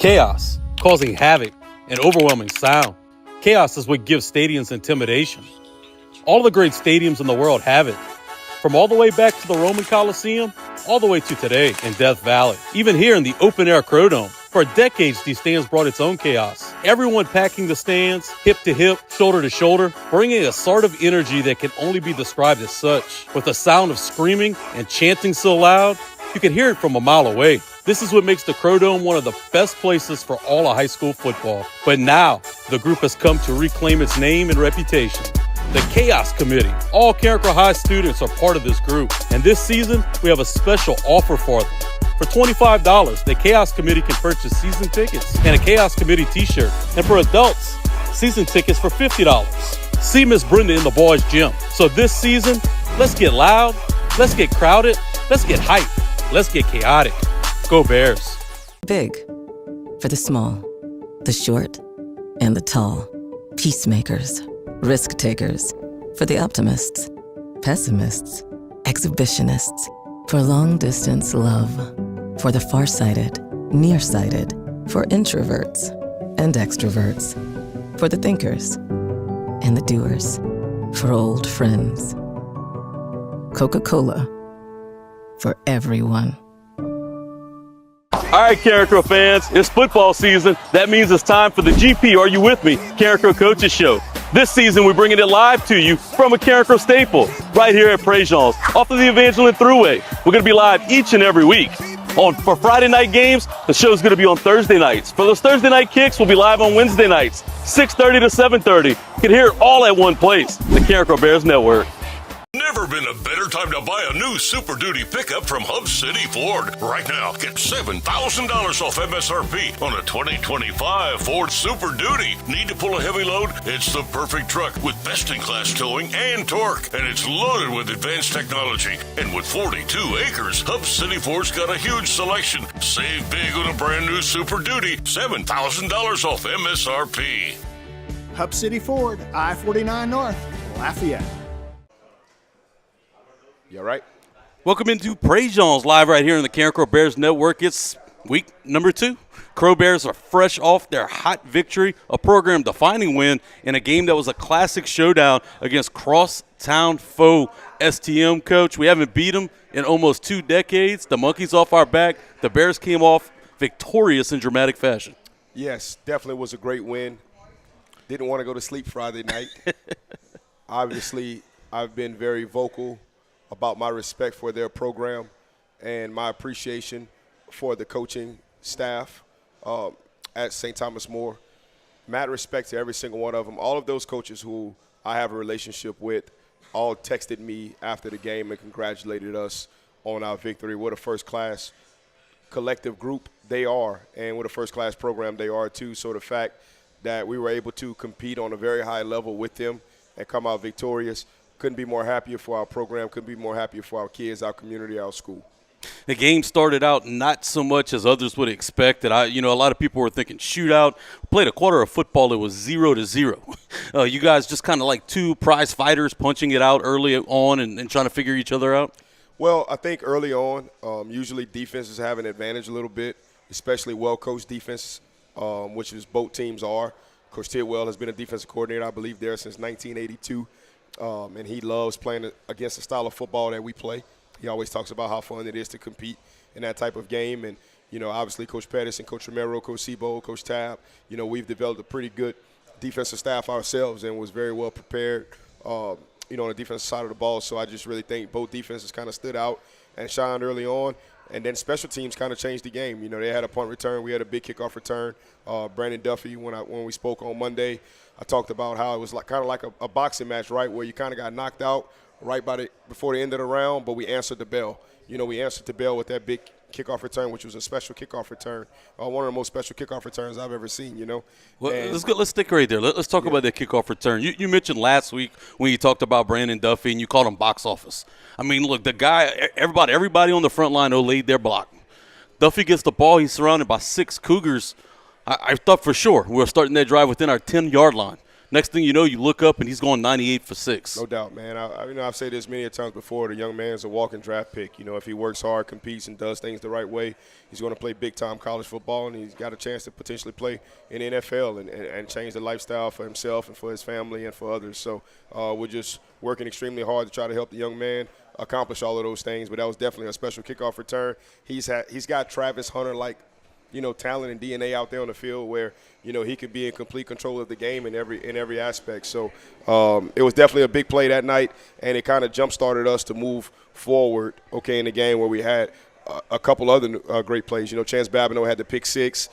Chaos, causing havoc and overwhelming sound. Chaos is what gives stadiums intimidation. All the great stadiums in the world have it. From all the way back to the Roman Coliseum, all the way to today in Death Valley. Even here in the open-air Crow Dome. For decades, these stands brought its own chaos. Everyone packing the stands, hip to hip, shoulder to shoulder, bringing a sort of energy that can only be described as such. With the sound of screaming and chanting so loud, you can hear it from a mile away. This is what makes the Crow Dome one of the best places for all of high school football. But now, the group has come to reclaim its name and reputation. The Chaos Committee. All Carencro High students are part of this group. And this season, we have a special offer for them. For $25, the Chaos Committee can purchase season tickets and a Chaos Committee t-shirt. And for adults, season tickets for $50. See Miss Brenda in the boys' gym. So this season, let's get loud, let's get crowded, let's get hyped, let's get chaotic. Go Bears. Big for the small, the short, and the tall. Peacemakers, risk takers, for the optimists, pessimists, exhibitionists, for long-distance love, for the far-sighted, nearsighted, for introverts and extroverts, for the thinkers and the doers, for old friends. Coca-Cola, for everyone. All right, Carencro fans, it's football season. That means it's time for the GP Are You With Me? Carencro Coaches Show. This season, we're bringing it live to you from a Carencro staple right here at Prejean's off of the Evangeline Thruway. We're going to be live each and every week. For Friday night games, the show's going to be on Thursday nights. For those Thursday night kicks, we'll be live on Wednesday nights, 6:30 to 7:30. You can hear it all at one place, the Carencro Bears Network. Never been a better time to buy a new Super Duty pickup from Hub City Ford. Right now, get $7,000 off MSRP on a 2025 Ford Super Duty. Need to pull a heavy load? It's the perfect truck with best-in-class towing and torque. And it's loaded with advanced technology. And with 42 acres, Hub City Ford's got a huge selection. Save big on a brand new Super Duty. $7,000 off MSRP. Hub City Ford, I-49 North, Lafayette. You all right? Welcome into Prejean's live right here on the Carencro Bears Network. It's week number 2. Crow Bears are fresh off their hot victory, a program-defining win in a game that was a classic showdown against crosstown foe STM. Coach, we haven't beat them in almost 2 decades. The monkey's off our back. The Bears came off victorious in dramatic fashion. Yes, definitely was a great win. Didn't want to go to sleep Friday night. Obviously, I've been very vocal about my respect for their program and my appreciation for the coaching staff at St. Thomas More. Mad respect to every single one of them. All of those coaches who I have a relationship with all texted me after the game and congratulated us on our victory. What a first-class collective group they are, and what a first-class program they are too. So the fact that we were able to compete on a very high level with them and come out victorious, couldn't be more happier for our program, couldn't be more happier for our kids, our community, our school. The game started out not so much as others would expect. A lot of people were thinking shootout. Played a quarter of football. It was 0-0. You guys just kind of like two prize fighters punching it out early on and trying to figure each other out? Well, I think early on, usually defenses have an advantage a little bit, especially well-coached defense, which is both teams are. Coach Tidwell has been a defensive coordinator, I believe, there since 1982. And he loves playing against the style of football that we play. He always talks about how fun it is to compete in that type of game. And, obviously Coach Pettis, Coach Romero, Coach Sebo, Coach Tab, we've developed a pretty good defensive staff ourselves and was very well prepared, on the defensive side of the ball. So I just really think both defenses kind of stood out and shined early on. And then special teams kind of changed the game. They had a punt return. We had a big kickoff return. Brandon Duffy, when we spoke on Monday, I talked about how it was kind of like a boxing match, right, where you kind of got knocked out right before the end of the round, but we answered the bell. We answered the bell with that big kickoff return, which was a special kickoff return, one of the most special kickoff returns I've ever seen, Well, let's stick right there. Let's talk about that kickoff return. You mentioned last week when you talked about Brandon Duffy and you called him box office. I mean, look, the guy, everybody on the front line laid their block. Duffy gets the ball. He's surrounded by 6 Cougars. I thought for sure we were starting that drive within our 10-yard line. Next thing you know, you look up and he's going 98 for 6. No doubt, man. I've said this many times before. The young man's a walking draft pick. If he works hard, competes, and does things the right way, he's going to play big-time college football, and he's got a chance to potentially play in the NFL and change the lifestyle for himself and for his family and for others. So we're just working extremely hard to try to help the young man accomplish all of those things. But that was definitely a special kickoff return. He's got Travis Hunter-like, talent and DNA out there on the field where, he could be in complete control of the game in every aspect. So it was definitely a big play that night, and it kind of jump-started us to move forward, in the game where we had a couple other great plays. Chance Babineau had the pick 6,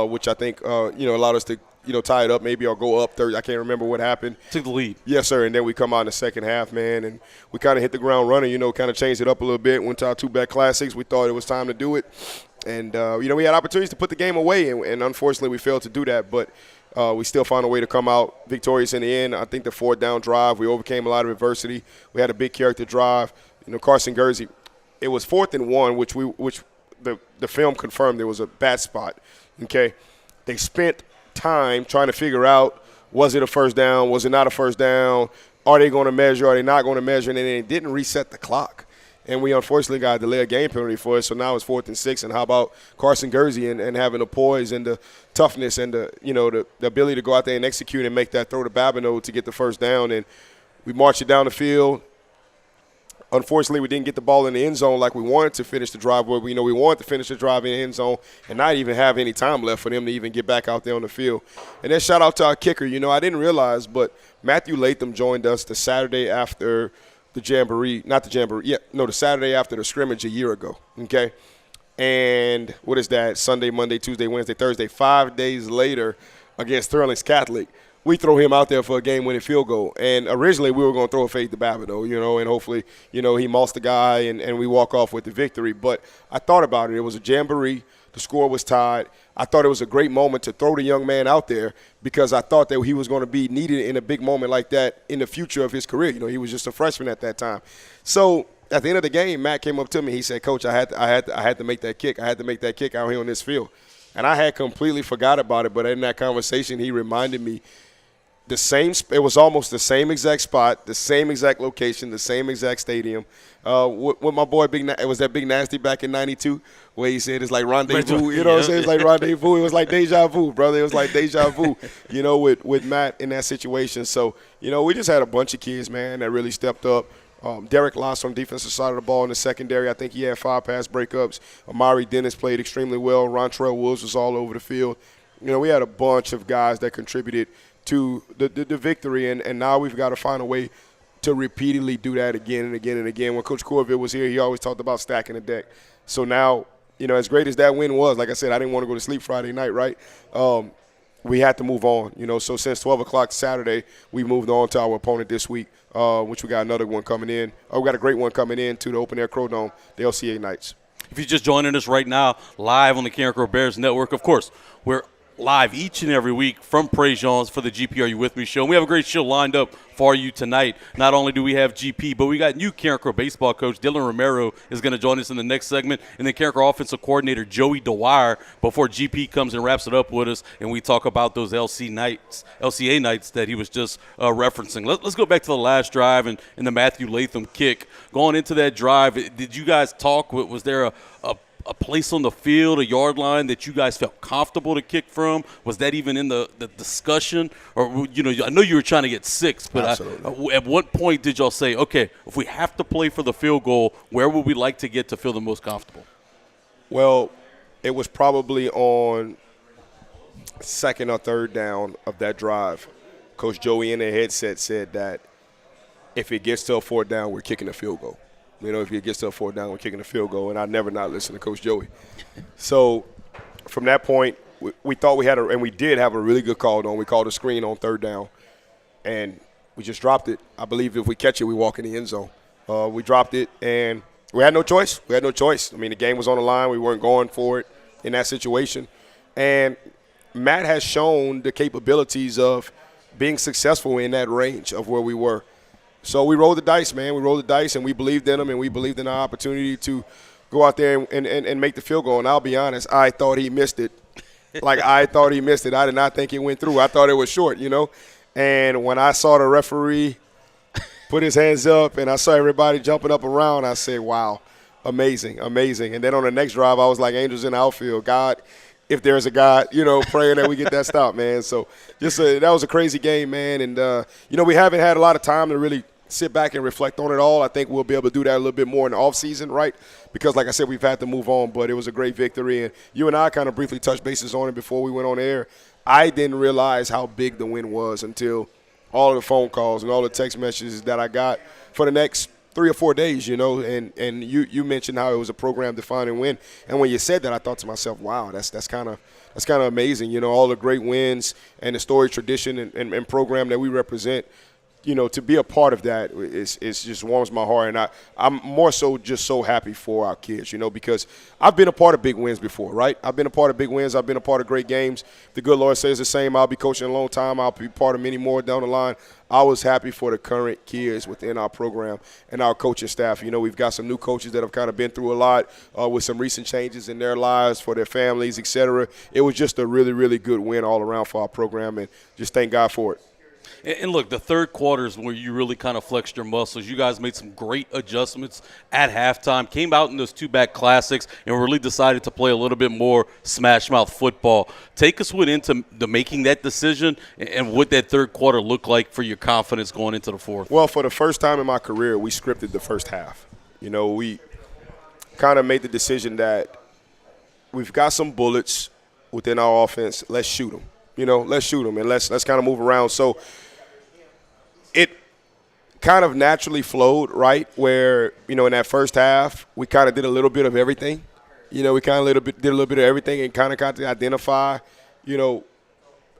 which I think, allowed us to, tie it up maybe or go up 30. I can't remember what happened. Took the lead. Yes, sir, and then we come out in the second half, man, and we kind of hit the ground running, kind of changed it up a little bit, went to our two-back classics. We thought it was time to do it. And, we had opportunities to put the game away, and unfortunately we failed to do that. But we still found a way to come out victorious in the end. I think the 4th down drive, we overcame a lot of adversity. We had a big character drive. Carson Gursey, it was 4th and 1, which the film confirmed there was a bad spot, okay? They spent time trying to figure out, was it a first down, was it not a first down, are they going to measure, are they not going to measure, and then they didn't reset the clock. And we unfortunately got a delay game penalty for it, so now it's 4th and 6. And how about Carson Gursey and having the poise and the toughness and the ability to go out there and execute and make that throw to Babineau to get the first down. And we marched it down the field. Unfortunately, we didn't get the ball in the end zone like we wanted to finish the drive. Where we wanted to finish the drive in the end zone and not even have any time left for them to even get back out there on the field. And then shout out to our kicker. I didn't realize, but Matthew Latham joined us the Saturday after the Saturday after the scrimmage a year ago, okay? And what is that, Sunday, Monday, Tuesday, Wednesday, Thursday, 5 days later against Sterling's Catholic, we throw him out there for a game-winning field goal. And originally we were going to throw a fade to Babineau, and hopefully, he mossed the guy and we walk off with the victory. But I thought about it. It was a jamboree. The score was tied. I thought it was a great moment to throw the young man out there because I thought that he was going to be needed in a big moment like that in the future of his career. He was just a freshman at that time. So at the end of the game, Matt came up to me. He said, "Coach, I had to make that kick. I had to make that kick out here on this field." And I had completely forgot about it. But in that conversation, he reminded me it was almost the same exact spot, the same exact location, the same exact stadium. With my boy, it was that Big Nasty back in '92 where he said it's like rendezvous. What I'm saying? It's like rendezvous. It was like deja vu, brother. It was like deja vu, with Matt in that situation. So, we just had a bunch of kids, man, that really stepped up. Derek Loss on the defensive side of the ball in the secondary. I think he had 5 pass breakups. Amari Dennis played extremely well. Rontrell Woods was all over the field. We had a bunch of guys that contributed to the victory, and now we've got to find a way to repeatedly do that again and again and again. When Coach Corville was here, he always talked about stacking the deck. So now, as great as that win was, like I said, I didn't want to go to sleep Friday night, right? We had to move on. So since 12 o'clock Saturday, we moved on to our opponent this week, which we got another one coming in. We got a great one coming in to the Open Air Crow Dome, the LCA Knights. If you're just joining us right now, live on the Carencro Bears Network, of course, we're live each and every week from Prejean for the GP Are You With Me show. And we have a great show lined up for you tonight. Not only do we have GP, but we got new Carencro baseball coach Dylan Romero is going to join us in the next segment, and then Carencro offensive coordinator Joey Dwyer before GP comes and wraps it up with us, and we talk about those LCA nights that he was just referencing. Let's go back to the last drive and the Matthew Latham kick. Going into that drive, did you guys talk? Was there a place on the field, a yard line that you guys felt comfortable to kick from? Was that even in the discussion? Or, I know you were trying to get 6, but at what point did y'all say, okay, if we have to play for the field goal, where would we like to get to feel the most comfortable? Well, it was probably on 2nd or 3rd down of that drive. Coach Joey in the headset said that if it gets to a 4th down, we're kicking a field goal. If it gets to a 4th down, we're kicking a field goal, and I never not listen to Coach Joey. So from that point, we thought we had and we did have a really good call on. We called a screen on 3rd down, and we just dropped it. I believe if we catch it, we walk in the end zone. We dropped it, and we had no choice. The game was on the line. We weren't going for it in that situation. And Matt has shown the capabilities of being successful in that range of where we were. So we rolled the dice, man. We rolled the dice, and we believed in him, and we believed in our opportunity to go out there and make the field goal. And I'll be honest, I thought he missed it. I thought he missed it. I did not think it went through. I thought it was short, And when I saw the referee put his hands up and I saw everybody jumping up around, I said, wow, amazing, amazing. And then on the next drive, I was like angels in the outfield. God, if there's a God, praying that we get that stop, man. So that was a crazy game, man. And, we haven't had a lot of time to really sit back and reflect on it all. I think we'll be able to do that a little bit more in the offseason, right? Because, like I said, we've had to move on. But it was a great victory. And you and I kind of briefly touched bases on it before we went on air. I didn't realize how big the win was until all of the phone calls and all the text messages that I got for the next 3 or 4 days, and you mentioned how it was a program-defining win. And when you said that, I thought to myself, wow, that's kind of amazing, all the great wins and the story, tradition, and program that we represent. To be a part of that is just warms my heart, and I'm more so just so happy for our kids, because I've been a part of big wins before, right? I've been a part of big wins. I've been a part of great games. The good Lord says the same. I'll be coaching a long time. I'll be part of many more down the line. I was happy for the current kids within our program and our coaching staff. We've got some new coaches that have kind of been through a lot with some recent changes in their lives, for their families, et cetera. It was just a really, really good win all around for our program, and just thank God for it. And look, the third quarter is where you really kind of flexed your muscles. You guys made some great adjustments at halftime, came out in those two-back classics, and really decided to play a little bit more smash-mouth football. Take us into making that decision and what that third quarter looked like for your confidence going into the fourth. Well, for the first time in my career, we scripted the first half. We kind of made the decision that we've got some bullets within our offense. Let's shoot them. Let's shoot them, and let's kind of move around. So it kind of naturally flowed, right, where, in that first half, we kind of did a little bit of everything. We kind of did a little bit of everything and kind of got to identify,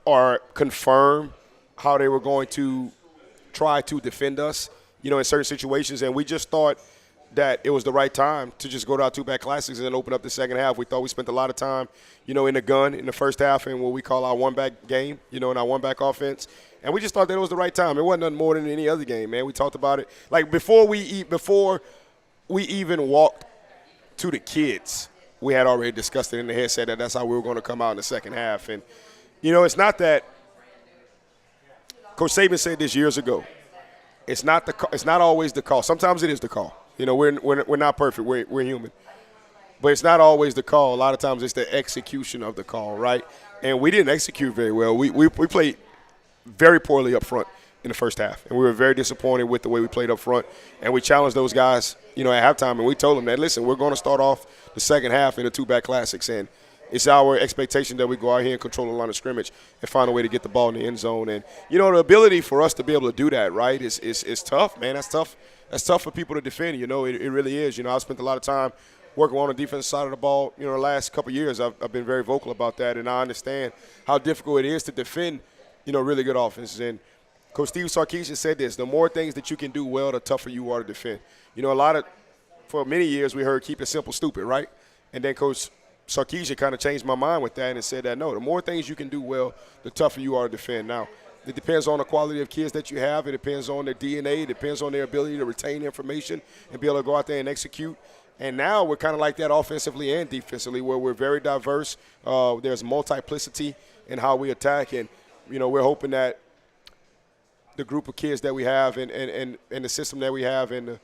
or confirm how they were going to try to defend us, in certain situations. And we just thought that it was the right time to just go to our two-back classics and then open up the second half. We thought we spent a lot of time, in the gun in the first half and what we call our one-back game, in our one-back offense. And we just thought that it was the right time. It wasn't nothing more than any other game, man. We talked about it. Like, before we even walked to the kids, we had already discussed it in the headset that that's how we were going to come out in the second half. And, it's not that – Coach Saban said this years ago. It's not always the call. Sometimes it is the call. We're not perfect. We're human. But it's not always the call. A lot of times it's the execution of the call, right? And we didn't execute very well. We played very poorly up front in the first half. And we were very disappointed with the way we played up front. And we challenged those guys, at halftime. And we told them that, listen, we're going to start off the second half in the two-back classics. And it's our expectation that we go out here and control the line of scrimmage and find a way to get the ball in the end zone. And, the ability for us to be able to do that, right, is tough, man. That's tough. That's tough for people to defend. It really is. I've spent a lot of time working on the defensive side of the ball. The last couple of years I've been very vocal about that, and I understand how difficult it is to defend, really good offenses. And Coach Steve Sarkisian said this: the more things that you can do well, the tougher you are to defend. For many years we heard keep it simple, stupid, right? And then Coach Sarkisian kind of changed my mind with that and said that, no, the more things you can do well, the tougher you are to defend. Now, it depends on the quality of kids that you have. It depends on their DNA. It depends on their ability to retain information and be able to go out there and execute. And now we're kind of like that offensively and defensively, where we're very diverse. There's multiplicity in how we attack. And, we're hoping that the group of kids that we have and the system that we have and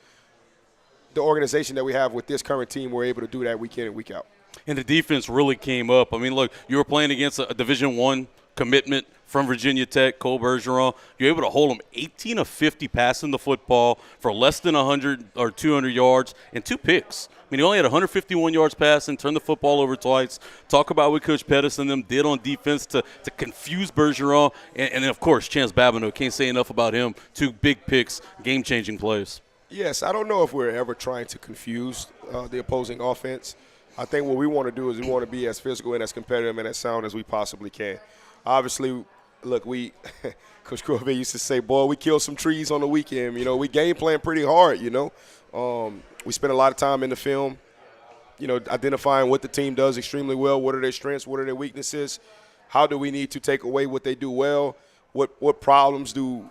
the organization that we have with this current team, we're able to do that week in and week out. And the defense really came up. I mean, look, you were playing against a Division I commitment from Virginia Tech, Cole Bergeron. You're able to hold him 18 of 50 passing the football for less than 100 or 200 yards and 2 picks. I mean, he only had 151 yards passing, turned the football over twice. Talk about what Coach Pettis and them did on defense to confuse Bergeron. And then, of course, Chance Babineau. Can't say enough about him. 2 big picks, game-changing plays. Yes, I don't know if we're ever trying to confuse the opposing offense. I think what we want to do is we want to be as physical and as competitive and as sound as we possibly can. Obviously, look, Coach Corbett used to say, boy, we killed some trees on the weekend. We game plan pretty hard, We spent a lot of time in the film, identifying what the team does extremely well, what are their strengths, what are their weaknesses, how do we need to take away what they do well, what problems do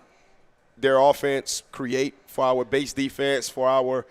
their offense create for our base defense, for our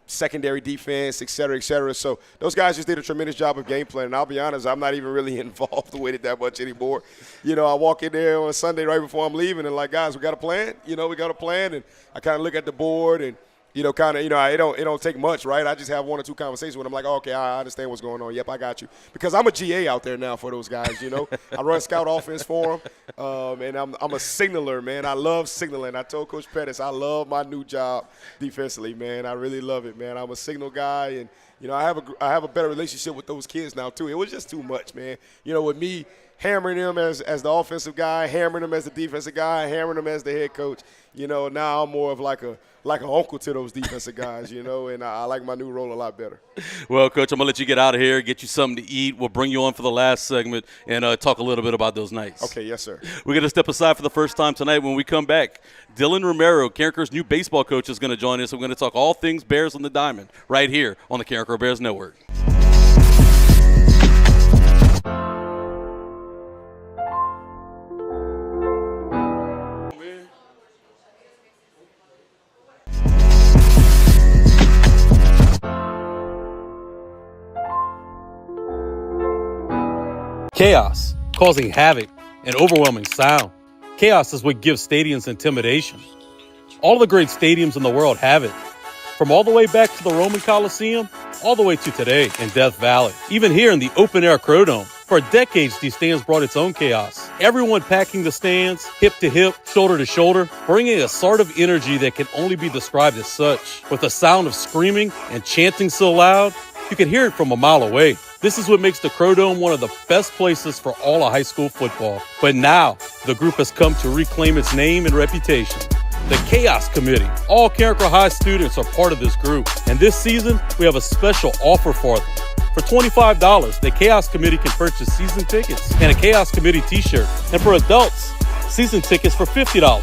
secondary defense, et cetera, et cetera. So those guys just did a tremendous job of game planning. And I'll be honest, I'm not even really involved with it that much anymore. I walk in there on a Sunday right before I'm leaving and like, guys, we got a plan? We got a plan. And I kind of look at the board and, it don't take much, right? I just have one or two conversations with them like, oh, okay, I understand what's going on. Yep, I got you. Because I'm a GA out there now for those guys, I run scout offense for them, and I'm a signaler, man. I love signaling. I told Coach Pettis I love my new job defensively, man. I really love it, man. I'm a signal guy, and, I have a better relationship with those kids now, too. It was just too much, man. With me hammering them as the offensive guy, hammering them as the defensive guy, hammering them as the head coach, now I'm more of like an uncle to those defensive guys, and I like my new role a lot better. Well, Coach, I'm going to let you get out of here, get you something to eat. We'll bring you on for the last segment and talk a little bit about those nights. Okay, yes, sir. We're going to step aside for the first time tonight. When we come back, Dylan Romero, Carencro's new baseball coach, is going to join us. We're going to talk all things Bears on the Diamond right here on the Carencro Bears Network. Chaos, causing havoc and overwhelming sound. Chaos is what gives stadiums intimidation. All the great stadiums in the world have it. From all the way back to the Roman Coliseum, all the way to today in Death Valley. Even here in the open-air Crow Dome. For decades, these stands brought its own chaos. Everyone packing the stands, hip to hip, shoulder to shoulder, bringing a sort of energy that can only be described as such. With the sound of screaming and chanting so loud, you can hear it from a mile away. This is what makes the Crow Dome one of the best places for all of high school football. But now, the group has come to reclaim its name and reputation. The Chaos Committee. All Carencro High students are part of this group. And this season, we have a special offer for them. For $25, the Chaos Committee can purchase season tickets and a Chaos Committee t-shirt. And for adults, season tickets for $50.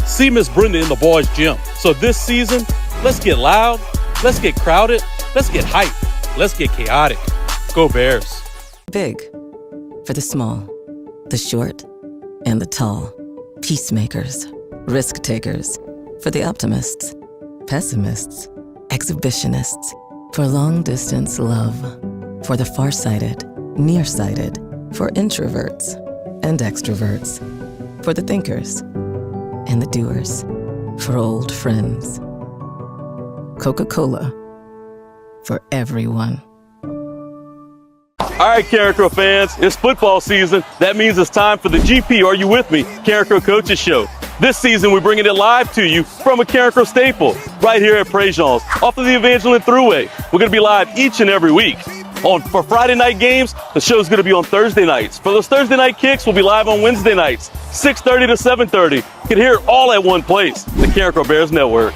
See Miss Brenda in the boys' gym. So this season, let's get loud, let's get crowded, let's get hyped, let's get chaotic. Go Bears. Big for the small, the short, and the tall. Peacemakers, risk takers. For the optimists, pessimists, exhibitionists. For long distance love. For the farsighted, nearsighted. For introverts and extroverts. For the thinkers and the doers. For old friends. Coca-Cola. For everyone. All right, Carencro fans, it's football season. That means it's time for the GP, Are You With Me? Carencro Coaches Show. This season, we're bringing it live to you from a Carencro staple right here at Prejean's off of the Evangeline Thruway. We're going to be live each and every week. For Friday night games, the show's going to be on Thursday nights. For those Thursday night kicks, we'll be live on Wednesday nights, 6:30 to 7:30. You can hear it all at one place, the Carencro Bears Network.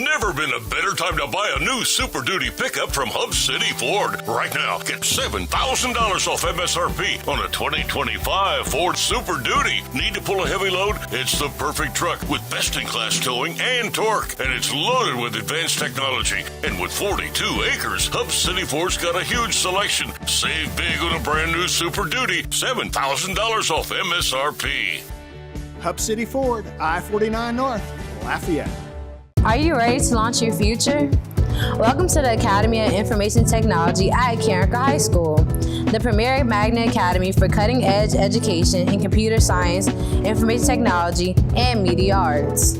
Never been a better time to buy a new Super Duty pickup from Hub City Ford. Right now, get $7,000 off MSRP on a 2025 Ford Super Duty. Need to pull a heavy load? It's the perfect truck with best-in-class towing and torque. And it's loaded with advanced technology. And with 42 acres, Hub City Ford's got a huge selection. Save big on a brand new Super Duty. $7,000 off MSRP. Hub City Ford, I-49 North, Lafayette. Are you ready to launch your future? Welcome to the Academy of Information Technology at Carencro High School, the premier magnet academy for cutting-edge education in computer science, information technology, and media arts.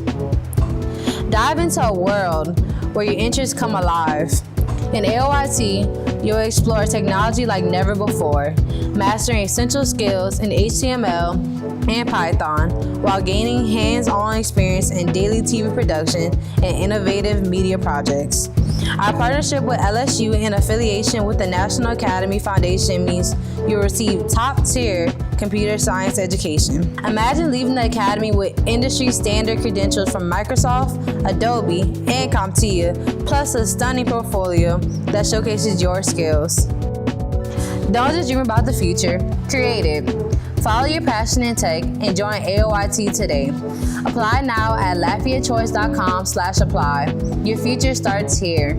Dive into a world where your interests come alive. In AOIT, you'll explore technology like never before, mastering essential skills in HTML and Python while gaining hands-on experience in daily TV production and innovative media projects. Our partnership with LSU and affiliation with the National Academy Foundation means you'll receive top-tier computer science education. Imagine leaving the academy with industry-standard credentials from Microsoft, Adobe, and CompTIA, plus a stunning portfolio that showcases your skills. Don't just dream about the future, create it. Follow your passion in tech and join AOIT today. Apply now at LafayetteChoice.com/apply. Your future starts here.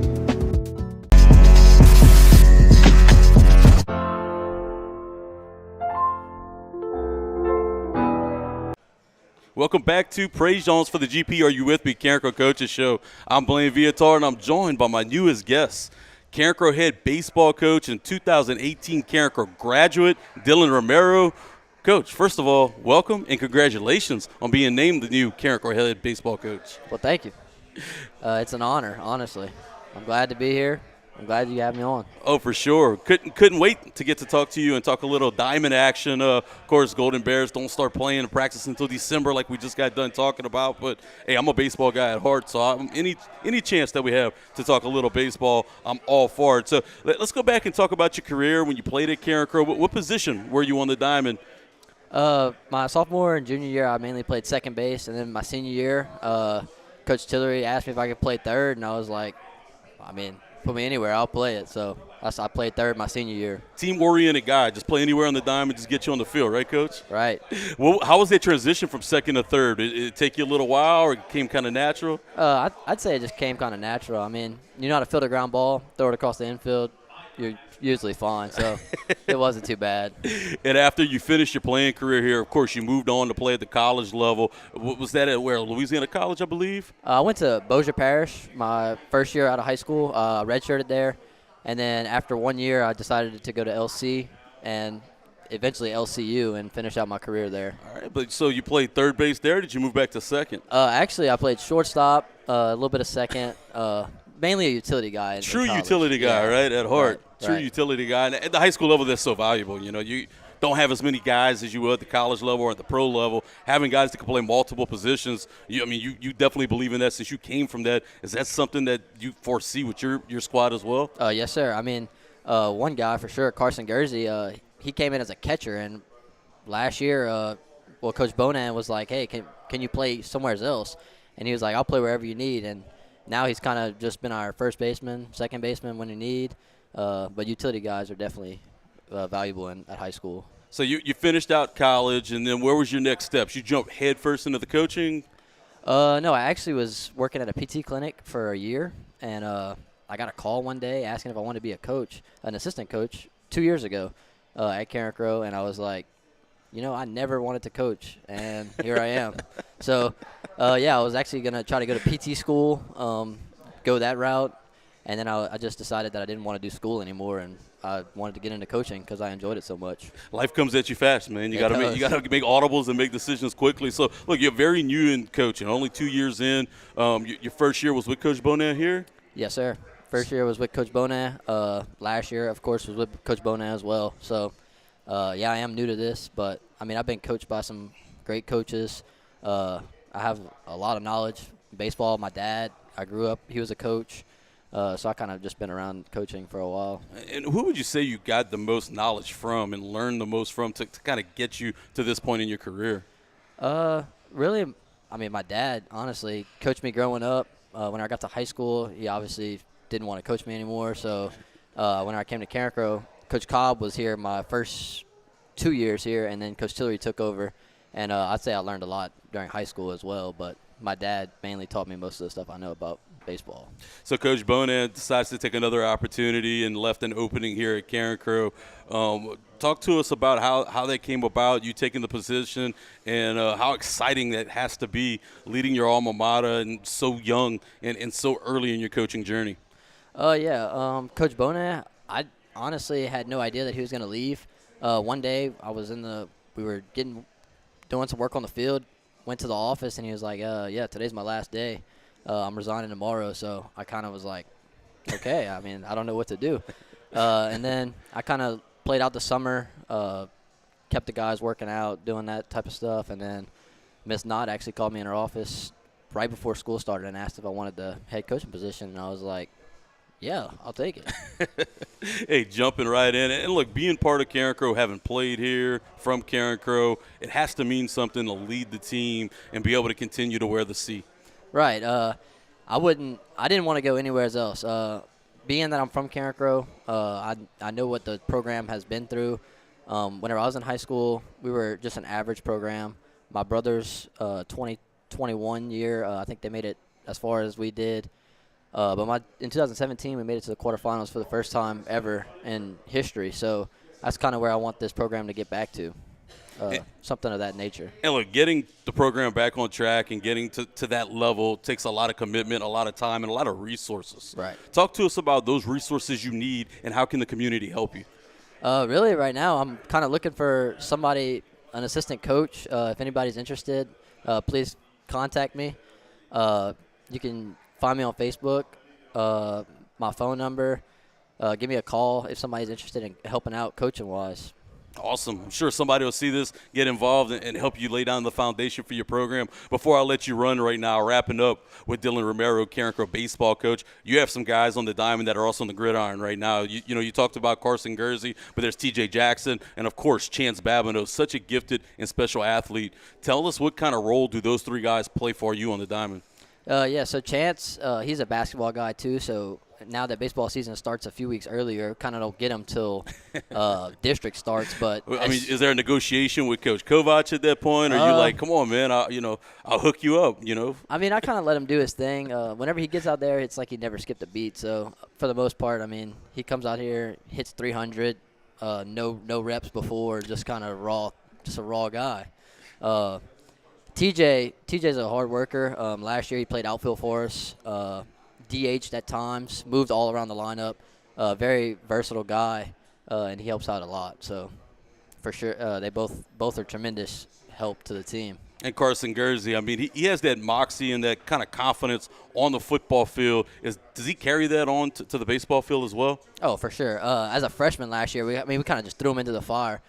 Welcome back to Prejean for the GP Are You With Me Carencro Coaches Show. I'm Blaine Viatar, and I'm joined by my newest guest, Carencro head baseball coach and 2018 Carencro graduate, Dylan Romero. Coach, first of all, welcome and congratulations on being named the new Carencro head baseball coach. Well, thank you. It's an honor, honestly. I'm glad to be here. I'm glad you have me on. Oh, for sure. Couldn't wait to get to talk to you and talk a little diamond action. Of course, Golden Bears don't start playing and practice until December like we just got done talking about. But, hey, I'm a baseball guy at heart, so any chance that we have to talk a little baseball, I'm all for it. So let's go back and talk about your career when you played at Carencro. What position were you on the diamond? My sophomore and junior year, I mainly played second base. And then my senior year, Coach Tillery asked me if I could play third, and I was like, put me anywhere, I'll play it. So I played third my senior year. Team-oriented guy. Just play anywhere on the diamond, just get you on the field, right, Coach? Right. Well, how was that transition from second to third? Did it take you a little while or it came kind of natural? I'd say it just came kind of natural. You know how to field a ground ball, throw it across the infield, you're usually fine. So it wasn't too bad. And after you finished your playing career here, of course, you moved on to play at the college level. Was that at where, Louisiana College, I believe? I went to Bossier Parish my first year out of high school, redshirted there. And then after 1 year, I decided to go to LC and eventually LCU and finish out my career there. All right, but so you played third base there. Did you move back to second? Actually, I played shortstop, a little bit of second, mainly a utility guy. True utility guy, right, at heart. Right, True utility guy. And at the high school level, that's so valuable. You know, you don't have as many guys as you will at the college level or at the pro level. Having guys that can play multiple positions, you definitely believe in that since you came from that. Is that something that you foresee with your squad as well? Yes, sir. One guy for sure, Carson Gursey, he came in as a catcher. And last year, Coach Bonan was like, hey, can you play somewhere else? And he was like, I'll play wherever you need. And now he's kind of just been our first baseman, second baseman when you need. But utility guys are definitely valuable at high school. So you finished out college, and then where was your next steps? You jumped headfirst into the coaching? No, I actually was working at a PT clinic for a year, and I got a call one day asking if I wanted to be an assistant coach 2 years ago at Carencro, and I was like, I never wanted to coach, and here I am. So, I was actually going to try to go to PT school, go that route, and then I just decided that I didn't want to do school anymore, and I wanted to get into coaching because I enjoyed it so much. Life comes at you fast, man. You got to make audibles and make decisions quickly. So, look, you're very new in coaching, only 2 years in. Your first year was with Coach Bonan here? Yes, sir. First year was with Coach Bonan. Last year, of course, was with Coach Bonan as well. So, I am new to this, but, I've been coached by some great coaches. I have a lot of knowledge in baseball. My dad, I grew up, he was a coach. So I kind of just been around coaching for a while. And who would you say you got the most knowledge from and learned the most from to kind of get you to this point in your career? Really, my dad, honestly, coached me growing up. When I got to high school, he obviously didn't want to coach me anymore. So when I came to Carencro, Coach Cobb was here my first 2 years here, and then Coach Tillery took over. And I'd say I learned a lot during high school as well, but my dad mainly taught me most of the stuff I know about baseball. So Coach Bonan decides to take another opportunity and left an opening here at Carencro. Talk to us about how that came about, you taking the position, and how exciting that has to be leading your alma mater and so young and so early in your coaching journey. Coach Bonan, I honestly had no idea that he was going to leave. One day I was we were doing some work on the field, went to the office, and he was like, today's my last day. I'm resigning tomorrow. So I kind of was like, okay, I don't know what to do. And then I kind of played out the summer, kept the guys working out, doing that type of stuff. And then Miss Knott actually called me in her office right before school started and asked if I wanted the head coaching position. And I was like, yeah, I'll take it. Hey, jumping right in. And look, being part of Carencro, having played here from Carencro, it has to mean something to lead the team and be able to continue to wear the C. Right. I didn't want to go anywhere else. Being that I'm from Carencro, I know what the program has been through. Whenever I was in high school, we were just an average program. My brother's 2021 year, I think they made it as far as we did. But in 2017, we made it to the quarterfinals for the first time ever in history. So that's kind of where I want this program to get back to. something of that nature. And look, getting the program back on track and getting to that level takes a lot of commitment, a lot of time, and a lot of resources. Right. Talk to us about those resources you need and how can the community help you? Really, right now, I'm kind of looking for somebody, an assistant coach. If anybody's interested, please contact me. You can find me on Facebook, my phone number. Give me a call if somebody's interested in helping out coaching-wise. Awesome. I'm sure somebody will see this, get involved, and help you lay down the foundation for your program. Before I let you run right now, wrapping up with Dylan Romero, Carencro baseball coach, you have some guys on the diamond that are also on the gridiron right now. You talked about Carson Gursey, but there's TJ Jackson, and, of course, Chance Babineau, such a gifted and special athlete. Tell us what kind of role do those three guys play for you on the diamond? So Chance, he's a basketball guy too, so now that baseball season starts a few weeks earlier, kind of don't get him till district starts. But I mean, is there a negotiation with Coach Kovac at that point? Or are you like, come on, man, I'll hook you up, I mean, I kind of let him do his thing. Whenever he gets out there, it's like he never skipped a beat. So for the most part, I mean, he comes out here, hits 300, no reps before, just kind of raw, just a raw guy. TJ's a hard worker. Last year he played outfield for us, DH'd at times, moved all around the lineup. Very versatile guy, and he helps out a lot. So for sure, they both are tremendous help to the team. And Carson Gursey, I mean, he has that moxie and that kind of confidence on the football field. Does he carry that on to the baseball field as well? Oh, for sure. As a freshman last year, we kind of just threw him into the fire.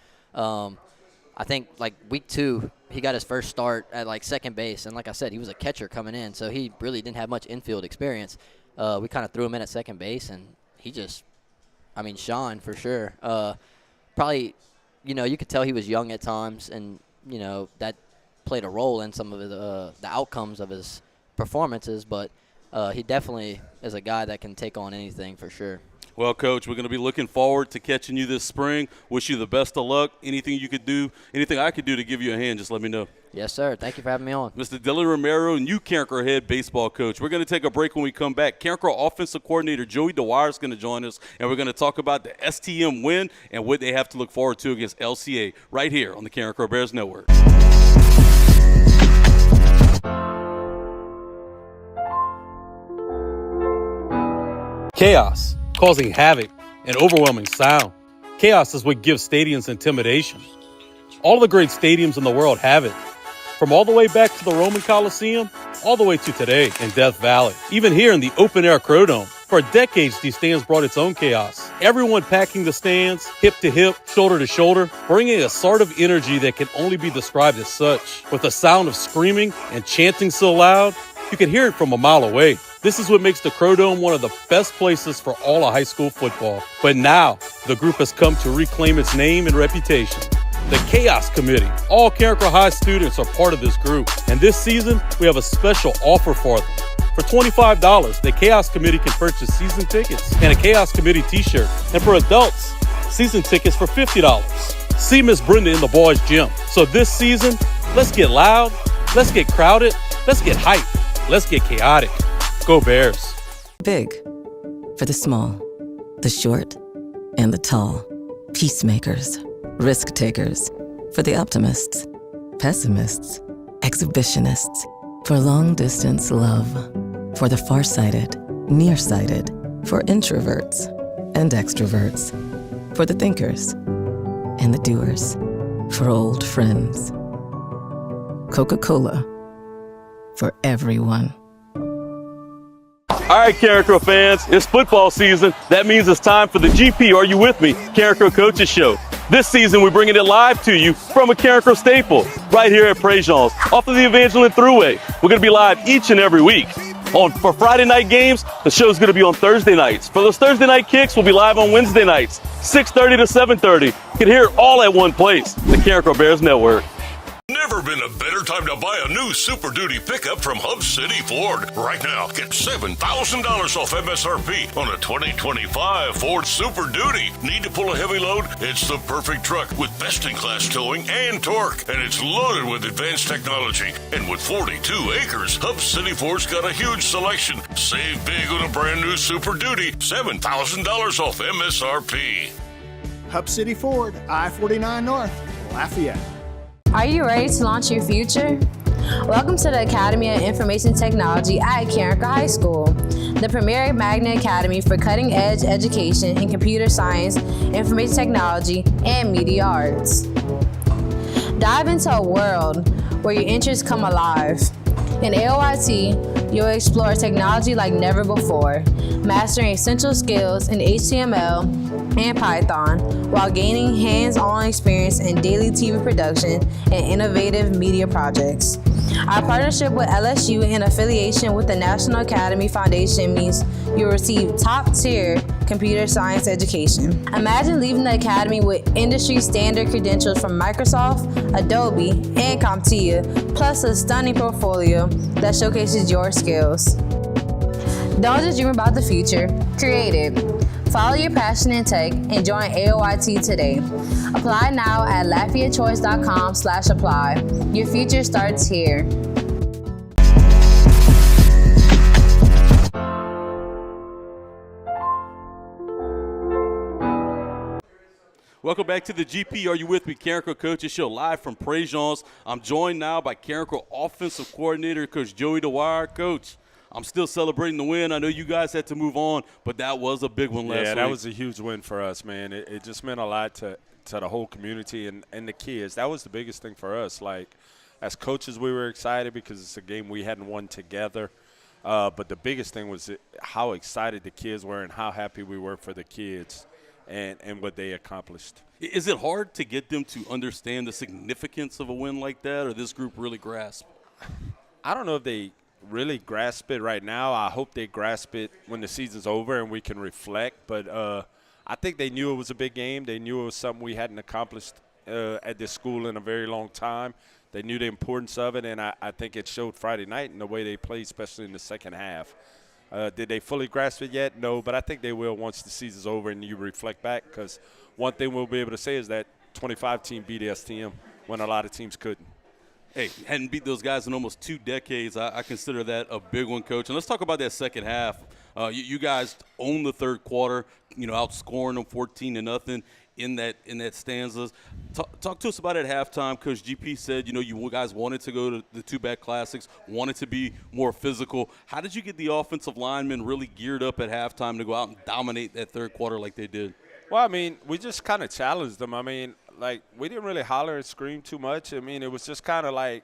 I think, like, week 2, he got his first start at, like, second base. And like I said, he was a catcher coming in, so he really didn't have much infield experience. We kind of threw him in at second base, and he just, shined for sure. Probably, you could tell he was young at times, and, that played a role in some of the outcomes of his performances. But he definitely is a guy that can take on anything for sure. Well, Coach, we're going to be looking forward to catching you this spring. Wish you the best of luck. Anything you could do, anything I could do to give you a hand, just let me know. Yes, sir. Thank you for having me on. Mr. Dylan Romero, new Carencro head baseball coach. We're going to take a break. When we come back, Carencro offensive coordinator Joey Dwyer is going to join us, and we're going to talk about the STM win and what they have to look forward to against LCA right here on the Carencro Bears Network. Chaos, causing havoc and overwhelming sound. Chaos is what gives stadiums intimidation. All the great stadiums in the world have it. From all the way back to the Roman Coliseum, all the way to today in Death Valley. Even here in the open-air Crow Dome. For decades, these stands brought its own chaos. Everyone packing the stands, hip to hip, shoulder to shoulder, bringing a sort of energy that can only be described as such. With the sound of screaming and chanting so loud, you can hear it from a mile away. This is what makes the Crow Dome one of the best places for all of high school football. But now, the group has come to reclaim its name and reputation. The Chaos Committee. All Carencro High students are part of this group. And this season, we have a special offer for them. For $25, the Chaos Committee can purchase season tickets and a Chaos Committee t-shirt. And for adults, season tickets for $50. See Miss Brenda in the boys' gym. So this season, let's get loud, let's get crowded, let's get hyped, let's get chaotic. Go Bears. Big for the small, the short, and the tall. Peacemakers, risk takers. For the optimists, pessimists, exhibitionists. For long distance love. For the farsighted, nearsighted. For introverts and extroverts. For the thinkers and the doers. For old friends. Coca-Cola. For everyone. All right, Carencro fans, it's football season. That means it's time for the GP Are You With Me? Carencro Coaches Show. This season, we're bringing it live to you from a Carencro staple, right here at Prejean's, off of the Evangeline Thruway. We're going to be live each and every week. For Friday night games, the show's going to be on Thursday nights. For those Thursday night kicks, we'll be live on Wednesday nights, 6:30 to 7:30. You can hear it all at one place, the Carencro Bears Network. Never been a better time to buy a new Super Duty pickup from Hub City Ford. Right now, get $7,000 off MSRP on a 2025 Ford Super Duty. Need to pull a heavy load? It's the perfect truck with best-in-class towing and torque. And it's loaded with advanced technology. And with 42 acres, Hub City Ford's got a huge selection. Save big on a brand new Super Duty. $7,000 off MSRP. Hub City Ford, I-49 North, Lafayette. Are you ready to launch your future? Welcome to the Academy of Information Technology at Carencro High School, the premier magnet academy for cutting-edge education in computer science, information technology, and media arts. Dive into a world where your interests come alive. In AOIT, you'll explore technology like never before, mastering essential skills in HTML and Python while gaining hands-on experience in daily TV production and innovative media projects. Our partnership with LSU and affiliation with the National Academy Foundation means you'll receive top-tier computer science education. Imagine leaving the academy with industry-standard credentials from Microsoft, Adobe, and CompTIA, plus a stunning portfolio that showcases your skills. Don't just dream about the future, create it. Follow your passion in tech and join AOIT today. Apply now at LafayettecHoice.com/apply. Your future starts here. Welcome back to the GP. Are you with me? Carencro Coaches Show live from Prejean. I'm joined now by Carencro Offensive Coordinator, Coach Joey Dwyer. Coach, I'm still celebrating the win. I know you guys had to move on, but that was a big one last week. Yeah, that was a huge win for us, man. It just meant a lot to the whole community and the kids. That was the biggest thing for us. Like, as coaches, we were excited because it's a game we hadn't won together. But the biggest thing was how excited the kids were and how happy we were for the kids and what they accomplished. Is it hard to get them to understand the significance of a win like that, or this group really grasp? I don't know if they really grasp it right now. I hope they grasp it when the season's over and we can reflect. But I think they knew it was a big game. They knew it was something we hadn't accomplished at this school in a very long time. They knew the importance of it, and I think it showed Friday night in the way they played, especially in the second half. Did they fully grasp it yet? No, but I think they will once the season's over and you reflect back, because one thing we'll be able to say is that 25 team beat STM when a lot of teams couldn't. Hey, hadn't beat those guys in almost 2 decades. I consider that a big one, Coach. And let's talk about that second half. You guys owned the third quarter, outscoring them 14-0 in that stanzas. Talk to us about it at halftime. Coach GP said, you guys wanted to go to the two-back classics, wanted to be more physical. How did you get the offensive linemen really geared up at halftime to go out and dominate that third quarter like they did? Well, we just kind of challenged them. We didn't really holler and scream too much. It was just kind of like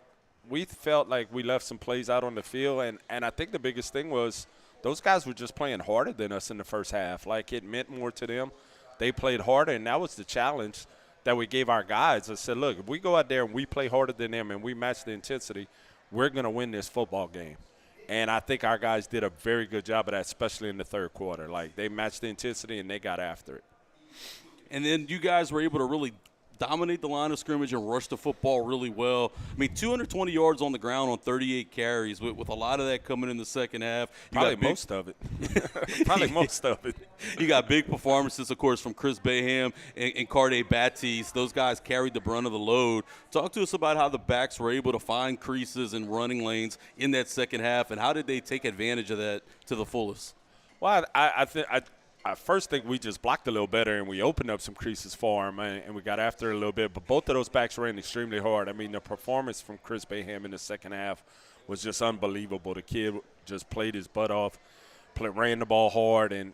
we felt like we left some plays out on the field. And I think the biggest thing was those guys were just playing harder than us in the first half. Like, it meant more to them. They played harder, and that was the challenge that we gave our guys. I said, look, if we go out there and we play harder than them and we match the intensity, we're going to win this football game. And I think our guys did a very good job of that, especially in the third quarter. Like, they matched the intensity and they got after it. And then you guys were able to really dominate the line of scrimmage and rush the football really well. 220 yards on the ground on 38 carries, with a lot of that coming in the second half. Probably most of it. Probably most of it. You got big performances, of course, from Chris Bayham and Carde Batiste. Those guys carried the brunt of the load. Talk to us about how the backs were able to find creases and running lanes in that second half, and how did they take advantage of that to the fullest? Well, I first think we just blocked a little better and we opened up some creases for him and we got after it a little bit. But both of those backs ran extremely hard. The performance from Chris Bayham in the second half was just unbelievable. The kid just played his butt off, ran the ball hard. And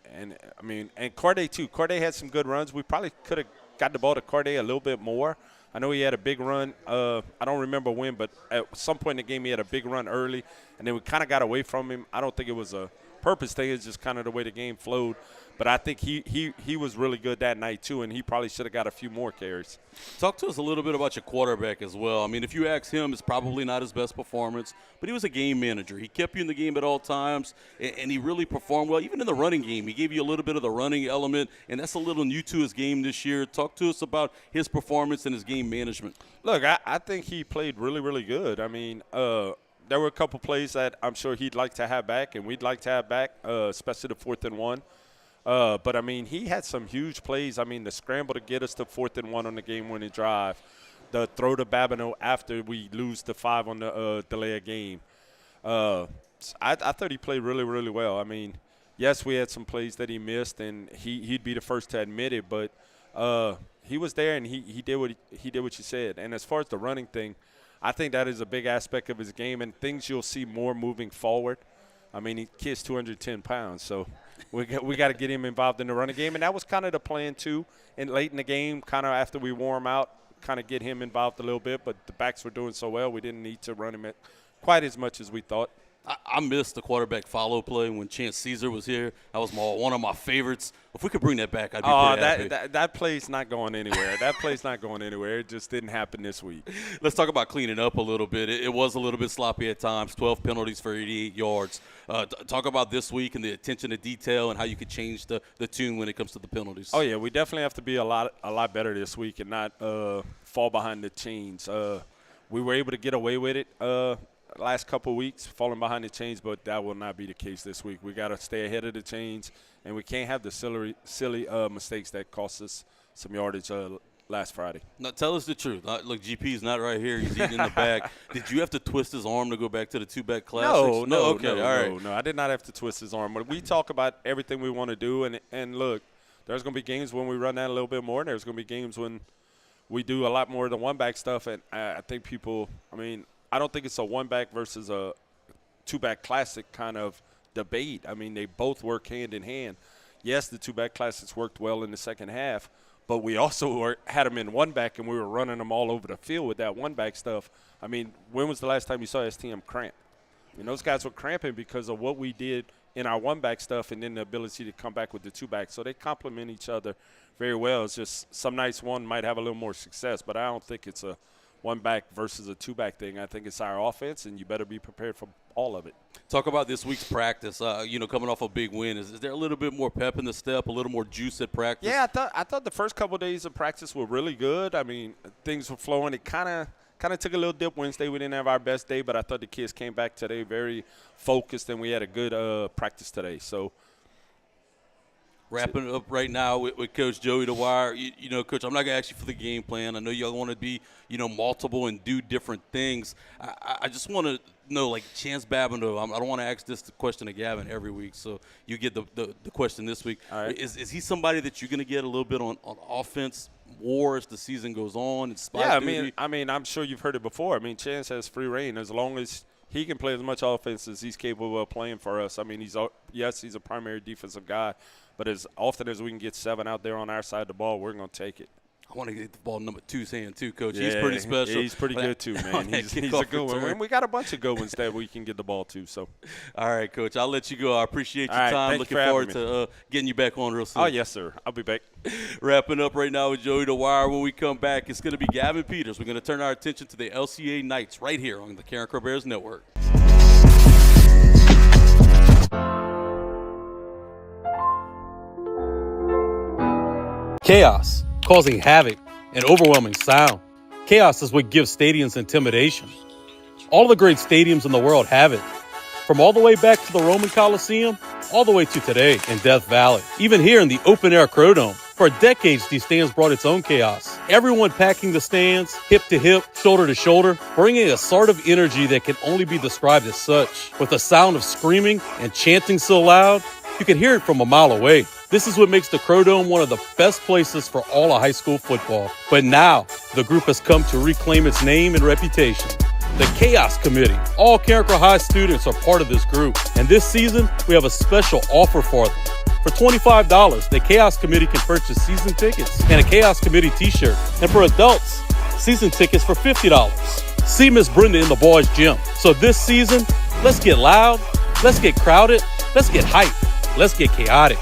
Carde, too. Carde had some good runs. We probably could have got the ball to Carde a little bit more. I know he had a big run. I don't remember when, but at some point in the game he had a big run early, and then we kind of got away from him. I don't think it was a purpose thing. It's just kind of the way the game flowed. But I think he was really good that night, too, and he probably should have got a few more carries. Talk to us a little bit about your quarterback as well. If you ask him, it's probably not his best performance, but he was a game manager. He kept you in the game at all times, and he really performed well. Even in the running game, he gave you a little bit of the running element, and that's a little new to his game this year. Talk to us about his performance and his game management. Look, I think he played really, really good. There were a couple plays that I'm sure he'd like to have back, and we'd like to have back, especially the 4th and 1. But he had some huge plays. The scramble to get us to 4th and 1 on the game-winning drive, the throw to Babineau after we lose the 5 on the delay of game. I thought he played really, really well. Yes, we had some plays that he missed, and he'd be the first to admit it, but he was there and he did what you said. And as far as the running thing, I think that is a big aspect of his game and things you'll see more moving forward. I mean, he kid's 210 pounds, so we got to get him involved in the running game. And that was kind of the plan, too. And late in the game, kind of after we wore him out, kind of get him involved a little bit. But the backs were doing so well, we didn't need to run him quite as much as we thought. I missed the quarterback follow play when Chance Caesar was here. That was one of my favorites. If we could bring that back, I'd be pretty happy. That play's not going anywhere. That play's not going anywhere. It just didn't happen this week. Let's talk about cleaning up a little bit. It was a little bit sloppy at times, 12 penalties for 88 yards. Talk about this week and the attention to detail and how you could change the tune when it comes to the penalties. Oh, yeah, we definitely have to be a lot better this week and not fall behind the chains. We were able to get away with it last couple of weeks, falling behind the chains, but that will not be the case this week. We got to stay ahead of the chains, and we can't have the silly mistakes that cost us some yardage last Friday. Now, tell us the truth. Look, GP's not right here. He's eating in the back. Did you have to twist his arm to go back to the two-back classics? No, I did not have to twist his arm. But we talk about everything we want to do, and look, there's going to be games when we run that a little bit more, and there's going to be games when we do a lot more of the one-back stuff, and I think people – I don't think it's a one-back versus a two-back classic kind of debate. I mean, they both work hand in hand. Yes, the two-back classics worked well in the second half, but we also had them in one-back, and we were running them all over the field with that one-back stuff. I mean, when was the last time you saw STM cramp? Those guys were cramping because of what we did in our one-back stuff and then the ability to come back with the two-back. So they complement each other very well. It's just some nights one might have a little more success, but I don't think it's a one-back versus a two-back thing. I think it's our offense, and you better be prepared for all of it. Talk about this week's practice. Coming off a big win, is there a little bit more pep in the step, a little more juice at practice? Yeah, I thought the first couple of days of practice were really good. I mean, things were flowing. It kind of took a little dip Wednesday. We didn't have our best day, but I thought the kids came back today very focused, and we had a good practice today. So. Wrapping it up right now with Coach Joey Dwyer. Coach, I'm not going to ask you for the game plan. I know y'all want to be, multiple and do different things. I just want to know, like, Chance Babineau. I don't want to ask this question to Gavin every week, so you get the question this week. All right. Is he somebody that you're going to get a little bit on offense more as the season goes on? I'm sure you've heard it before. I mean, Chance has free reign as long as he can play as much offense as he's capable of playing for us. I mean, he's a primary defensive guy. But as often as we can get 7 out there on our side of the ball, we're going to take it. I want to get the ball number 2's hand too, Coach. Yeah, he's pretty special. Yeah, he's pretty good too, man. He's a good one. And we got a bunch of good ones that we can get the ball to. So, all right, Coach. I'll let you go. I appreciate your time. Looking forward to getting you back on real soon. Oh, yes, sir. I'll be back. Wrapping up right now with Joey Dwyer. When we come back, it's going to be Gavin Peters. We're going to turn our attention to the LCA Knights right here on the Karen Bears Network. Chaos, causing havoc and overwhelming sound. Chaos is what gives stadiums intimidation. All the great stadiums in the world have it. From all the way back to the Roman Coliseum, all the way to today in Death Valley. Even here in the open-air Crow Dome. For decades, these stands brought its own chaos. Everyone packing the stands, hip to hip, shoulder to shoulder, bringing a sort of energy that can only be described as such. With the sound of screaming and chanting so loud, you can hear it from a mile away. This is what makes the Crow Dome one of the best places for all of high school football. But now, the group has come to reclaim its name and reputation. The Chaos Committee. All Karen High students are part of this group. And this season, we have a special offer for them. For $25, the Chaos Committee can purchase season tickets and a Chaos Committee t-shirt. And for adults, season tickets for $50. See Miss Brenda in the boys' gym. So this season, let's get loud, let's get crowded, let's get hyped, let's get chaotic.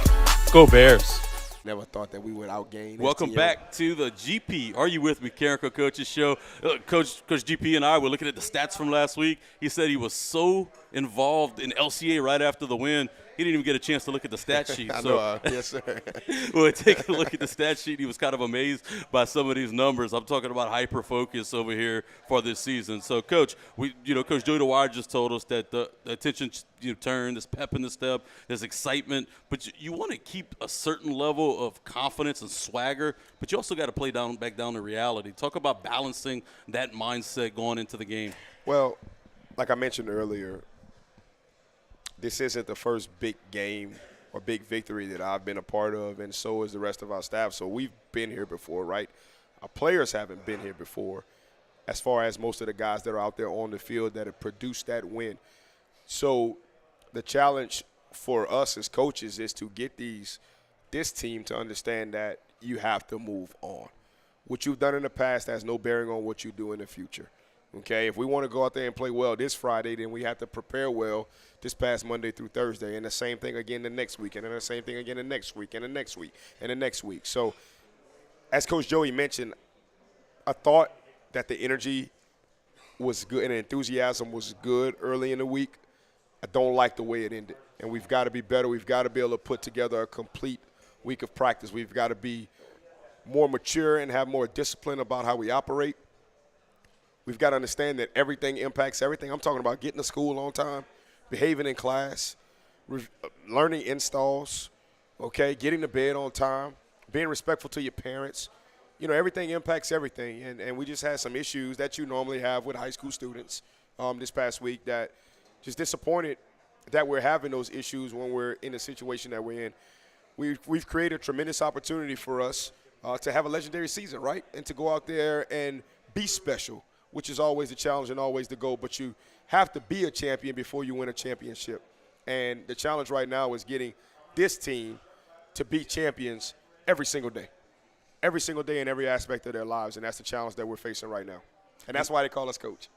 Go Bears. Never thought that we would outgain. Welcome back to the GP. Are You With Me, Karen Coach's show. Coach GP and I were looking at the stats from last week. He said he was so involved in LCA right after the win, he didn't even get a chance to look at the stat sheet. Yes, sir. Well, taking a look at the stat sheet, he was kind of amazed by some of these numbers. I'm talking about hyper-focus over here for this season. So, Coach, Coach Joey Dwyer just told us that the attention turn, there's pep in the step, there's excitement, but you want to keep a certain level of confidence and swagger, but you also got to play back down to reality. Talk about balancing that mindset going into the game. Well, like I mentioned earlier, this isn't the first big game or big victory that I've been a part of, and so is the rest of our staff. So we've been here before, right? Our players haven't been here before, as far as most of the guys that are out there on the field that have produced that win. So the challenge for us as coaches is to get this team to understand that you have to move on. What you've done in the past has no bearing on what you do in the future. Okay, if we want to go out there and play well this Friday, then we have to prepare well this past Monday through Thursday, and the same thing again the next week, and then the same thing again the next week, and the next week, and the next week. So as Coach Joey mentioned, I thought that the energy was good and the enthusiasm was good early in the week. I don't like the way it ended, and we've got to be better. We've got to be able to put together a complete week of practice. We've got to be more mature and have more discipline about how we operate. We've got to understand that everything impacts everything. I'm talking about getting to school on time, behaving in class, learning installs, okay, getting to bed on time, being respectful to your parents. You know, everything impacts everything. And we just had some issues that you normally have with high school students this past week that just disappointed that we're having those issues when we're in the situation that we're in. We've created a tremendous opportunity for us to have a legendary season, right, and to go out there and be special, which is always the challenge and always the goal. But you have to be a champion before you win a championship. And the challenge right now is getting this team to be champions every single day in every aspect of their lives. And that's the challenge that we're facing right now. And that's why they call us coach.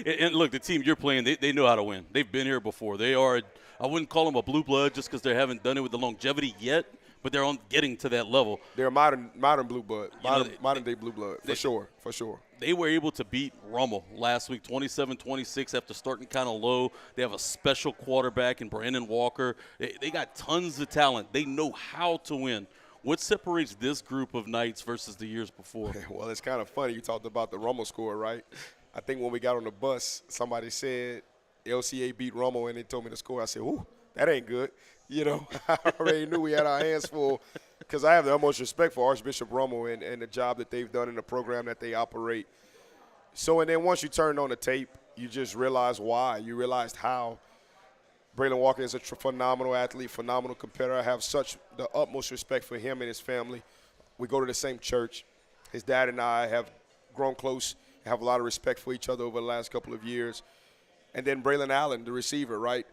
And look, the team you're playing, they know how to win. They've been here before. They are, I wouldn't call them a blue blood just because they haven't done it with the longevity yet, but they're on getting to that level. They're a modern blue blood, modern day blue blood, for sure. They were able to beat Rommel last week, 27-26, after starting kind of low. They have a special quarterback in Brandon Walker. They got tons of talent. They know how to win. What separates this group of Knights versus the years before? Well, it's kind of funny. You talked about the Rommel score, right? I think when we got on the bus, somebody said LCA beat Rommel, and they told me the score. I said, ooh, that ain't good. You know, I already knew we had our hands full because I have the utmost respect for Archbishop Rommel and the job that they've done in the program that they operate. So, and then once you turned on the tape, you just realize why. You realized how. Braylon Walker is a phenomenal athlete, phenomenal competitor. I have the utmost respect for him and his family. We go to the same church. His dad and I have grown close, have a lot of respect for each other over the last couple of years. And then Braylon Allen, the receiver, right?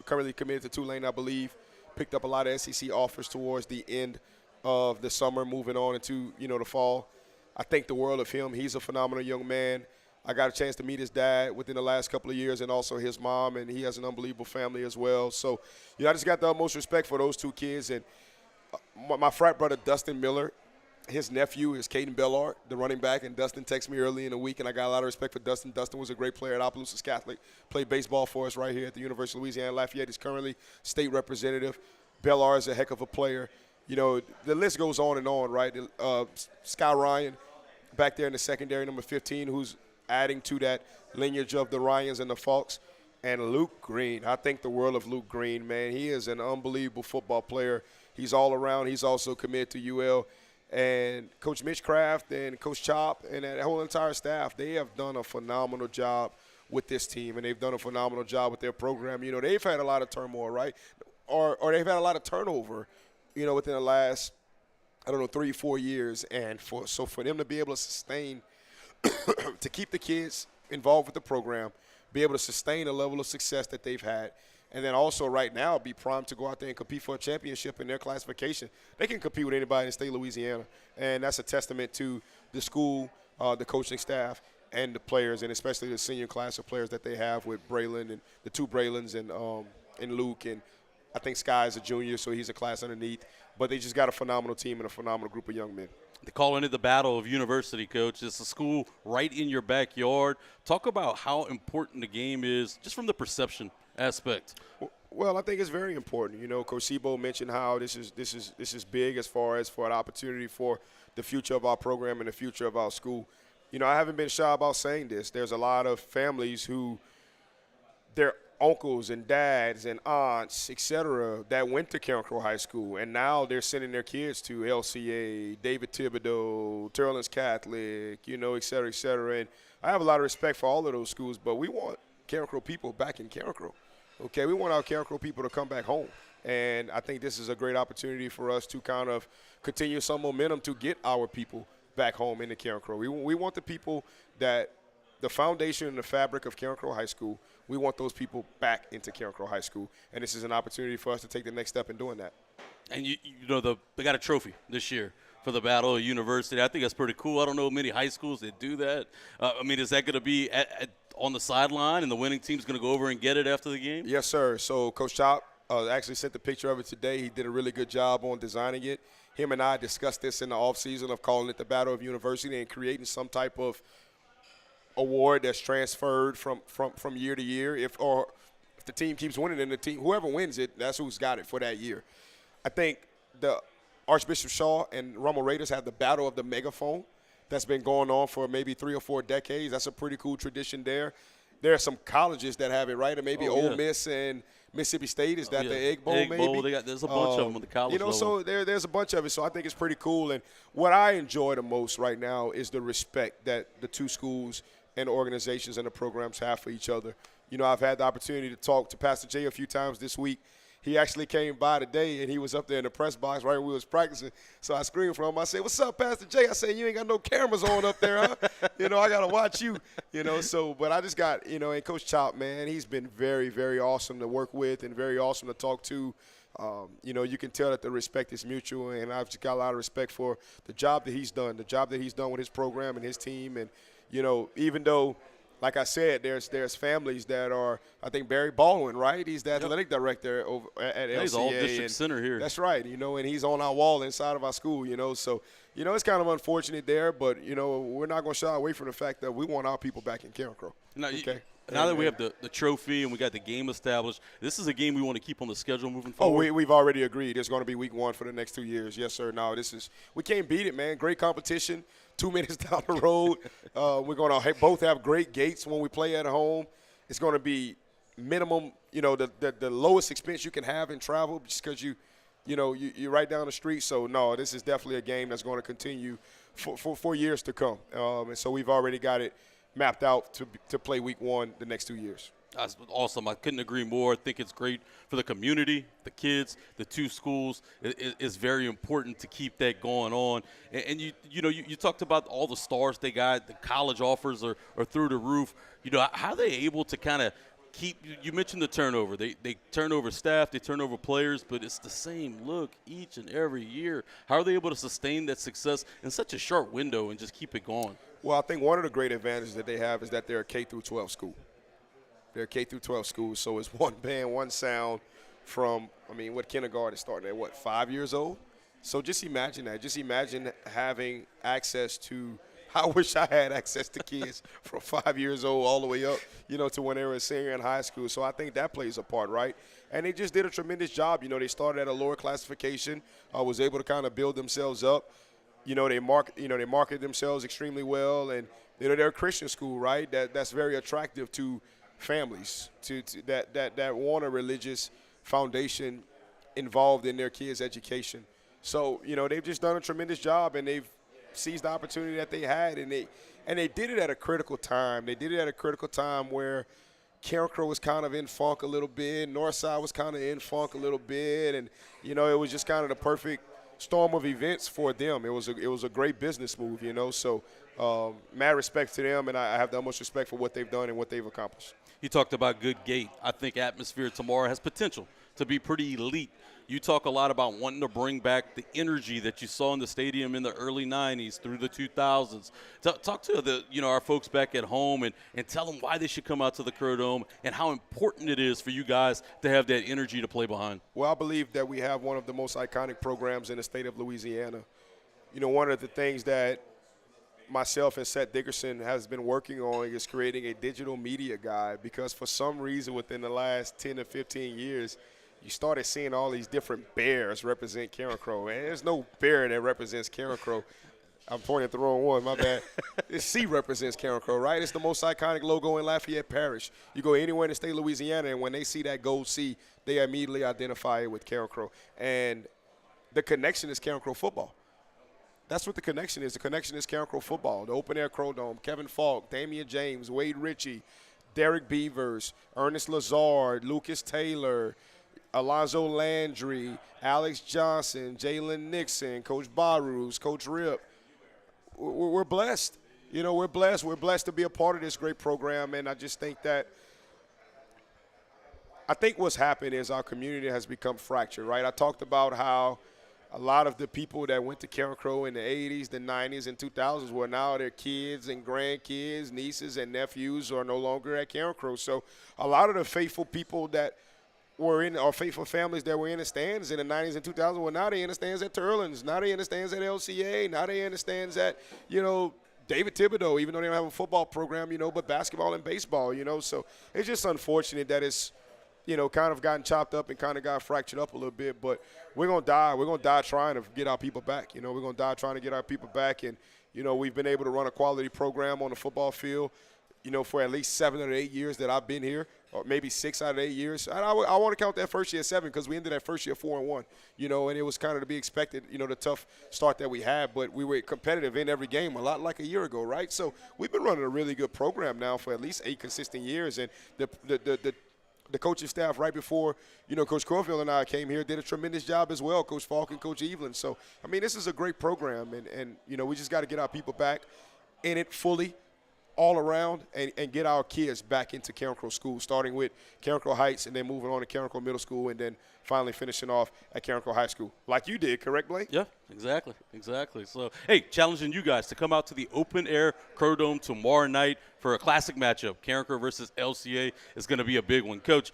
Currently committed to Tulane, I believe. Picked up a lot of SEC offers towards the end of the summer, moving on into, the fall. I think the world of him. He's a phenomenal young man. I got a chance to meet his dad within the last couple of years and also his mom, and he has an unbelievable family as well. So, I just got the utmost respect for those two kids. And my frat brother, Dustin Miller, his nephew is Caden Bellard, the running back, and Dustin texted me early in the week, and I got a lot of respect for Dustin. Dustin was a great player at Opelousas Catholic, played baseball for us right here at the University of Louisiana Lafayette. He's currently state representative. Bellard is a heck of a player. The list goes on and on, right? Sky Ryan back there in the secondary, number 15, who's adding to that lineage of the Ryans and the Falks. And Luke Green. I think the world of Luke Green, man. He is an unbelievable football player. He's all around. He's also committed to UL. And Coach Mitch Kraft and Coach Chop and that whole entire staff, they have done a phenomenal job with this team, and they've done a phenomenal job with their program. They've had a lot of turmoil, right? Or they've had a lot of turnover, within the last, 3-4 years. And for them to be able to sustain to keep the kids involved with the program, be able to sustain the level of success that they've had, and then also right now be primed to go out there and compete for a championship in their classification. They can compete with anybody in the state of Louisiana, and that's a testament to the school, the coaching staff, and the players, and especially the senior class of players that they have with Braylon and the two Braylons and Luke, and I think Sky is a junior, so he's a class underneath. But they just got a phenomenal team and a phenomenal group of young men. They call it the battle of university, Coach. It's a school right in your backyard. Talk about how important the game is just from the perception aspect. Well, I think it's very important. Coach Sebo mentioned how this is big as far as for an opportunity for the future of our program and the future of our school. I haven't been shy about saying this. There's a lot of families who their uncles and dads and aunts, et cetera, that went to Carencro High School, and now they're sending their kids to LCA, David Thibodeau, Terrell's Catholic, et cetera, et cetera. And I have a lot of respect for all of those schools, but we want Carencro people back in Carencro. Okay, we want our Carencro people to come back home. And I think this is a great opportunity for us to kind of continue some momentum to get our people back home into Carencro. We want the people that the foundation and the fabric of Carencro High School, we want those people back into Carencro High School. And this is an opportunity for us to take the next step in doing that. And, they got a trophy this year for the Battle of University. I think that's pretty cool. I don't know many high schools that do that. Is that going to be on the sideline and the winning team's going to go over and get it after the game? Yes, sir. So Coach Chop actually sent the picture of it today. He did a really good job on designing it. Him and I discussed this in the offseason of calling it the Battle of University and creating some type of award that's transferred from year to year. If the team keeps winning, then whoever wins it, that's who's got it for that year. I think the Archbishop Shaw and Rummel Raiders have the Battle of the Megaphone that's been going on for maybe 3 or 4 decades. That's a pretty cool tradition there. There are some colleges that have it, right? Or maybe Ole Miss and Mississippi State. Is that the Egg Bowl, maybe? Bowl, there's a bunch of them on the college level. So there's a bunch of it. So I think it's pretty cool. And what I enjoy the most right now is the respect that the two schools and the organizations and the programs have for each other. I've had the opportunity to talk to Pastor Jay a few times this week. He actually came by today, and he was up there in the press box right when we was practicing. So I screamed for him. I said, "What's up, Pastor Jay?" I said, "You ain't got no cameras on up there, huh? I got to watch you." But I just got, and Coach Chop, man, he's been very, very awesome to work with and very awesome to talk to. You can tell that the respect is mutual, and I've just got a lot of respect for the job that he's done with his program and his team. And, even though, like I said, there's families that are, I think Barry Baldwin, right? He's the athletic director over at LCA. He's all district center here. That's right, and he's on our wall inside of our school, So, it's kind of unfortunate there, but, we're not going to shy away from the fact that we want our people back in Carencro. Now that we have the trophy and we got the game established, this is a game we want to keep on the schedule moving forward. Oh, we've already agreed. It's going to be week 1 for the next 2 years. Yes, sir. No, we can't beat it, man. Great competition. 2 minutes down the road. We're going to both have great gates when we play at home. It's going to be minimum, the lowest expense you can have in travel just because you're right down the street. So, no, this is definitely a game that's going to continue for years to come. And so we've already got it mapped out to play week 1 the next 2 years. That's awesome. I couldn't agree more. I think it's great for the community, the kids, the two schools. It's very important to keep that going on. And you talked about all the stars they got. The college offers are through the roof. How are they able to kind of keep – you mentioned the turnover. They turn over staff, they turn over players, but it's the same look each and every year. How are they able to sustain that success in such a short window and just keep it going? Well, I think one of the great advantages that they have is that they're a K-12 school. They're a K-12 school, so it's one band, one sound from, what kindergarten is starting at, 5 years old? So just imagine that. Just imagine having access to – I wish I had access to kids from 5 years old all the way up, to when they were a senior in high school. So I think that plays a part, right? And they just did a tremendous job. They started at a lower classification, was able to kind of build themselves up. They market themselves extremely well, and they're a Christian school, right? That's very attractive to families that want a religious foundation involved in their kids' education. So they've just done a tremendous job, and they've seized the opportunity that they had, and they did it at a critical time. They did it at a critical time where Carencro was kind of in funk a little bit, Northside was kind of in funk a little bit, and it was just kind of the perfect storm of events for them. It was a great business move, So mad respect to them, and I have the utmost respect for what they've done and what they've accomplished. You talked about good gate. I think atmosphere tomorrow has potential to be pretty elite. You talk a lot about wanting to bring back the energy that you saw in the stadium in the early 90s through the 2000s. Talk to our folks back at home and tell them why they should come out to the Crow Dome and how important it is for you guys to have that energy to play behind. Well, I believe that we have one of the most iconic programs in the state of Louisiana. One of the things that myself and Seth Dickerson has been working on is creating a digital media guide, because for some reason within the last 10 to 15 years, you started seeing all these different bears represent Carencro. And there's no bear that represents Carencro. I'm pointing at the wrong one, my bad. This C represents Carencro, right? It's the most iconic logo in Lafayette Parish. You go anywhere in the state of Louisiana, and when they see that gold C, they immediately identify it with Carencro. And the connection is Carencro football. That's what the connection is. The connection is Carencro football. The open air Crow Dome, Kevin Falk, Damian James, Wade Ritchie, Derek Beavers, Ernest Lazard, Lucas Taylor, Alonzo Landry, Alex Johnson, Jalen Nixon, Coach Barus, Coach Rip. We're blessed. You know, we're blessed. We're blessed to be a part of this great program, and I just think that what's happened is our community has become fractured, right? I talked about how a lot of the people that went to Karen Crow in the 80s, the 90s, and 2000s were now their kids and grandkids, nieces and nephews are no longer at Karen Crow. So a lot of the faithful people that were in, or faithful families that were in the stands in the 90s and 2000s, well, now they in the stands at Turlins. Now they in the stands at LCA. Now they in the stands at, you know, David Thibodeau, even though they don't have a football program, you know, but basketball and baseball, you know. So it's just unfortunate that it's, you know, kind of gotten chopped up and kind of got fractured up a little bit. But we're going to die. We're going to die trying to get our people back. You know, we're going to die trying to get our people back. And, you know, we've been able to run a quality program on the football field, you know, for at least 7 or 8 years that I've been here, or maybe 6 out of 8 years. I want to count that first year as 7 because we ended that first year 4-1, you know, and it was kind of to be expected, you know, the tough start that we had. But we were competitive in every game, a lot like a year ago, right? So we've been running a really good program now for at least 8 consistent years. And the coaching staff right before, you know, Coach Corfield and I came here did a tremendous job as well, Coach Falk and Coach Evelyn. So, I mean, this is a great program, and you know, we just got to get our people back in it fully all around and get our kids back into Karen Crow School, starting with Karen Crow Heights and then moving on to Karen Crow Middle School and then finally finishing off at Karen Crow High School, like you did, correct, Blaine? Yeah, exactly. So, hey, challenging you guys to come out to the open-air Crow Dome tomorrow night for a classic matchup. Karen Crow versus LCA is going to be a big one. Coach,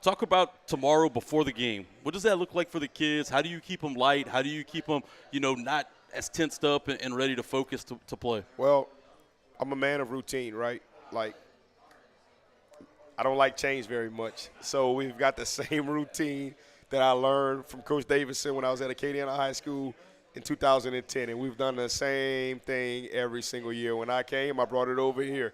talk about tomorrow before the game. What does that look like for the kids? How do you keep them light? How do you keep them, you know, not as tensed up and ready to focus to play? Well, I'm a man of routine, right? Like, I don't like change very much. So we've got the same routine that I learned from Coach Davidson when I was at Acadiana High School in 2010, and we've done the same thing every single year. When I came, I brought it over here.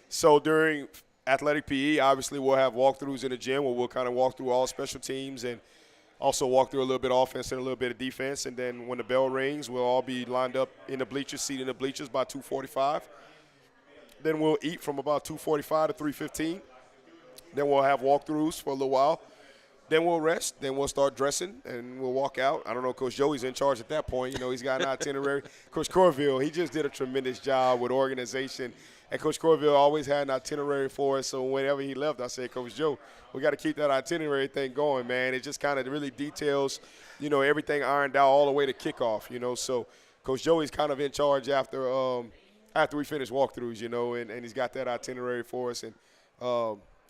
So during athletic PE, obviously we'll have walkthroughs in the gym where we'll kind of walk through all special teams and also walk through a little bit of offense and a little bit of defense. And then when the bell rings, we'll all be lined up in the bleachers, seated in the bleachers by 2:45. Then we'll eat from about 2:45 to 3:15. Then we'll have walkthroughs for a little while. Then we'll rest. Then we'll start dressing, and we'll walk out. I don't know, Coach Joey's in charge at that point. You know, he's got an itinerary. Coach Corville, he just did a tremendous job with organization. And Coach Corville always had an itinerary for us. So whenever he left, I said, Coach Joe, we got to keep that itinerary thing going, man. It just kind of really details, you know, everything ironed out all the way to kickoff, you know. So Coach Joey's kind of in charge after we finish walkthroughs, you know, and he's got that itinerary for us. And,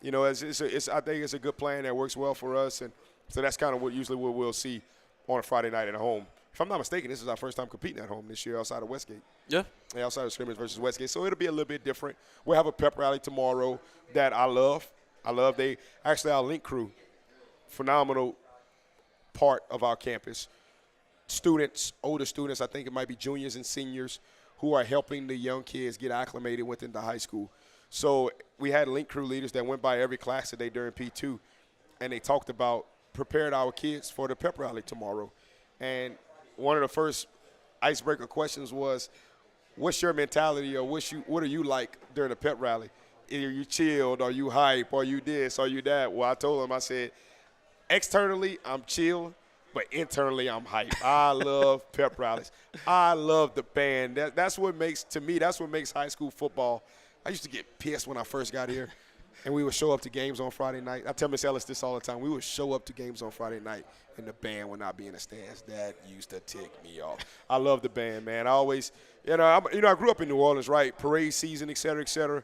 you know, I think it's a good plan that works well for us. And so that's kind of what we'll see on a Friday night at home. If I'm not mistaken, this is our first time competing at home this year outside of Westgate. Yeah, outside of scrimmage versus Westgate. So it'll be a little bit different. We'll have a pep rally tomorrow that I love. Our link crew, phenomenal part of our campus. Students, older students, I think it might be juniors and seniors, who are helping the young kids get acclimated within the high school. So we had link crew leaders that went by every class today during P2, and they talked about prepared our kids for the pep rally tomorrow. And one of the first icebreaker questions was, what's your mentality, or what are you like during the pep rally? Are you chilled? Are you hype? Are you this? Are you that? Well, I told them, I said, externally, I'm chill, but internally, I'm hype. I love pep rallies. I love the band. That's what makes high school football. I used to get pissed when I first got here, and we would show up to games on Friday night. I tell Miss Ellis this all the time. We would show up to games on Friday night, and the band would not be in the stands. That used to tick me off. I love the band, man. I always, I grew up in New Orleans, right? Parade season, et cetera, et cetera.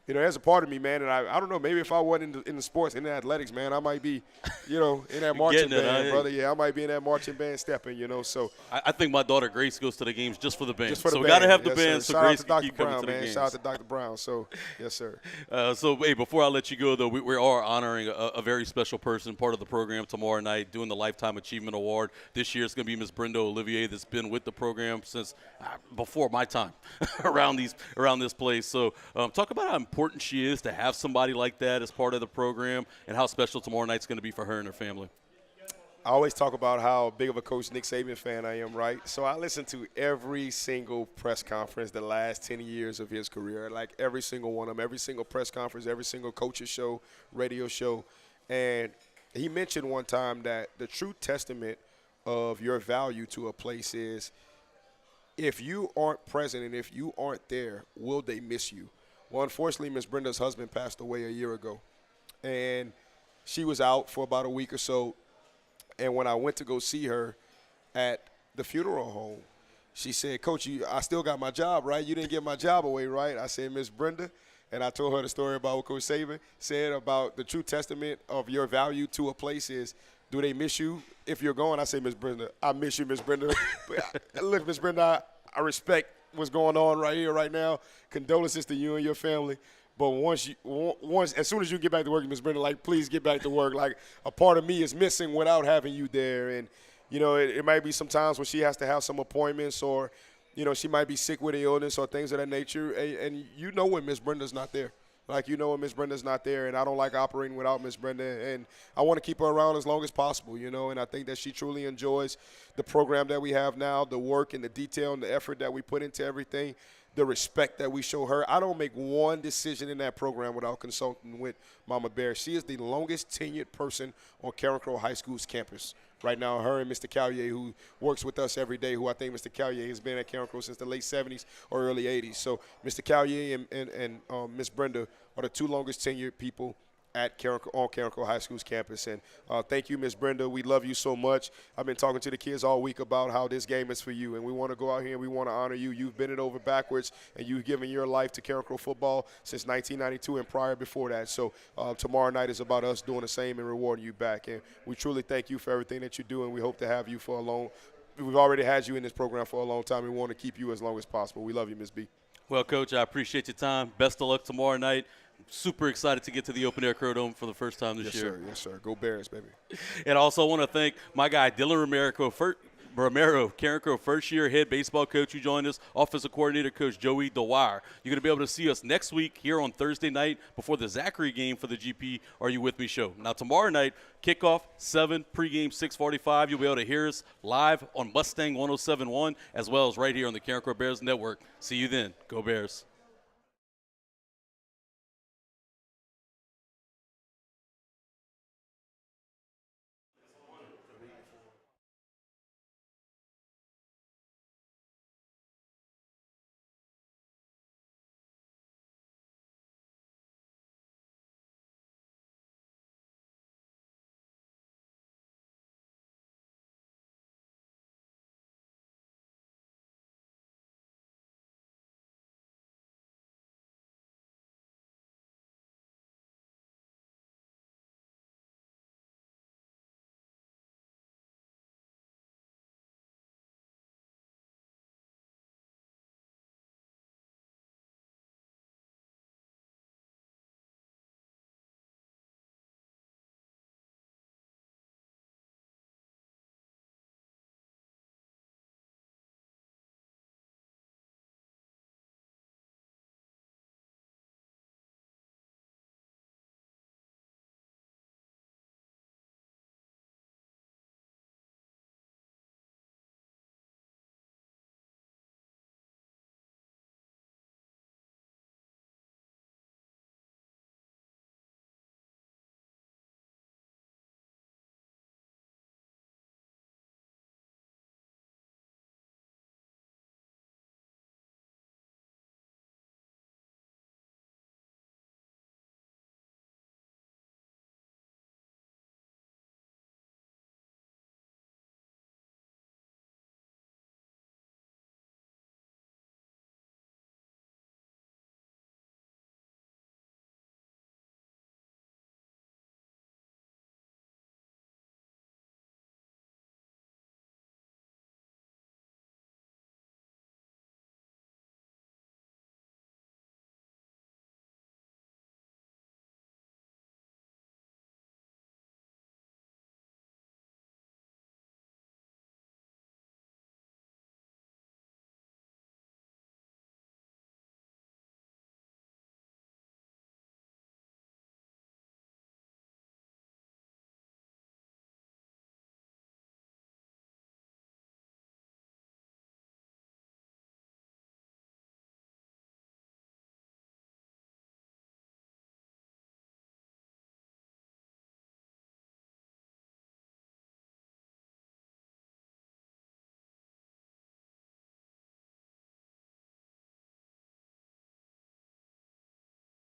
You know, there's a part of me, man, and I don't know, maybe if I wasn't in the sports, in the athletics, man, I might be, in that marching band, brother. Yeah, I might be in that marching band stepping, So I think my daughter Grace goes to the games just for the band. So we got to have the band sir. so Grace can keep coming to the games. Shout out to Dr. Brown. So, yes, sir. So, hey, before I let you go, though, we are honoring a very special person, part of the program tomorrow night, doing the Lifetime Achievement Award. This year it's going to be Miss Brenda Olivier, that's been with the program since before my time around this place. So talk about how important she is to have somebody like that as part of the program, and how special tomorrow night's going to be for her and her family. I always talk about how big of a Coach Nick Saban fan I am, right? So I listen to every single press conference the last 10 years of his career, like every single one of them, every single press conference, every single coach's show, radio show. And He mentioned one time that the true testament of your value to a place is if you aren't present and if you aren't there, will they miss you? Well, unfortunately, Miss Brenda's husband passed away a year ago, and she was out for about a week or so. And when I went to go see her at the funeral home, she said, Coach, I still got my job, right? You didn't get my job away, right? I said, Miss Brenda, and I told her the story about what Coach Saban said about the true testament of your value to a place is, do they miss you if you're gone? I say, Miss Brenda, I miss you, Miss Brenda. Look, Miss Brenda, I respect what's going on right here, right now. Condolences to you and your family. But as soon as you get back to work, Miss Brenda, like, please get back to work. Like, a part of me is missing without having you there. And, you know, it might be some times when she has to have some appointments or, you know, she might be sick with an illness or things of that nature. And you know when Miss Brenda's not there. Like, you know when Miss Brenda's not there, and I don't like operating without Miss Brenda. And I want to keep her around as long as possible, you know, and I think that she truly enjoys the program that we have now, the work and the detail and the effort that we put into everything, the respect that we show her. I don't make one decision in that program without consulting with Mama Bear. She is the longest tenured person on Karen Crowe High School's campus. Right now, her and Mr. Callier, who works with us every day, who I think Mr. Callier has been at Karen Crowe since the late 70s or early 80s. So Mr. Callier and Miss Brenda are the two longest tenured people at Karen Crowe High School's campus. And thank you, Miss Brenda. We love you so much. I've been talking to the kids all week about how this game is for you, and we want to go out here and we want to honor you. You've been it over backwards, and you've given your life to Karen Crowe football since 1992 and prior before that. So tomorrow night is about us doing the same and rewarding you back. And we truly thank you for everything that you do, and we hope to have you for a long – we've already had you in this program for a long time, and we want to keep you as long as possible. We love you, Miss B. Well, Coach, I appreciate your time. Best of luck tomorrow night. Super excited to get to the Open Air Crow Dome for the first time this year. Yes, sir. Go Bears, baby. And I also want to thank my guy, Dylan Romero, Karen Crowe first-year head baseball coach who joined us, offensive coordinator, Coach Joey Dwyer. You're going to be able to see us next week here on Thursday night before the Zachary game for the GP Are You With Me show. Now, tomorrow night, kickoff 7, pregame 6:45. You'll be able to hear us live on Mustang 107.1 as well as right here on the Karen Crowe Bears Network. See you then. Go Bears.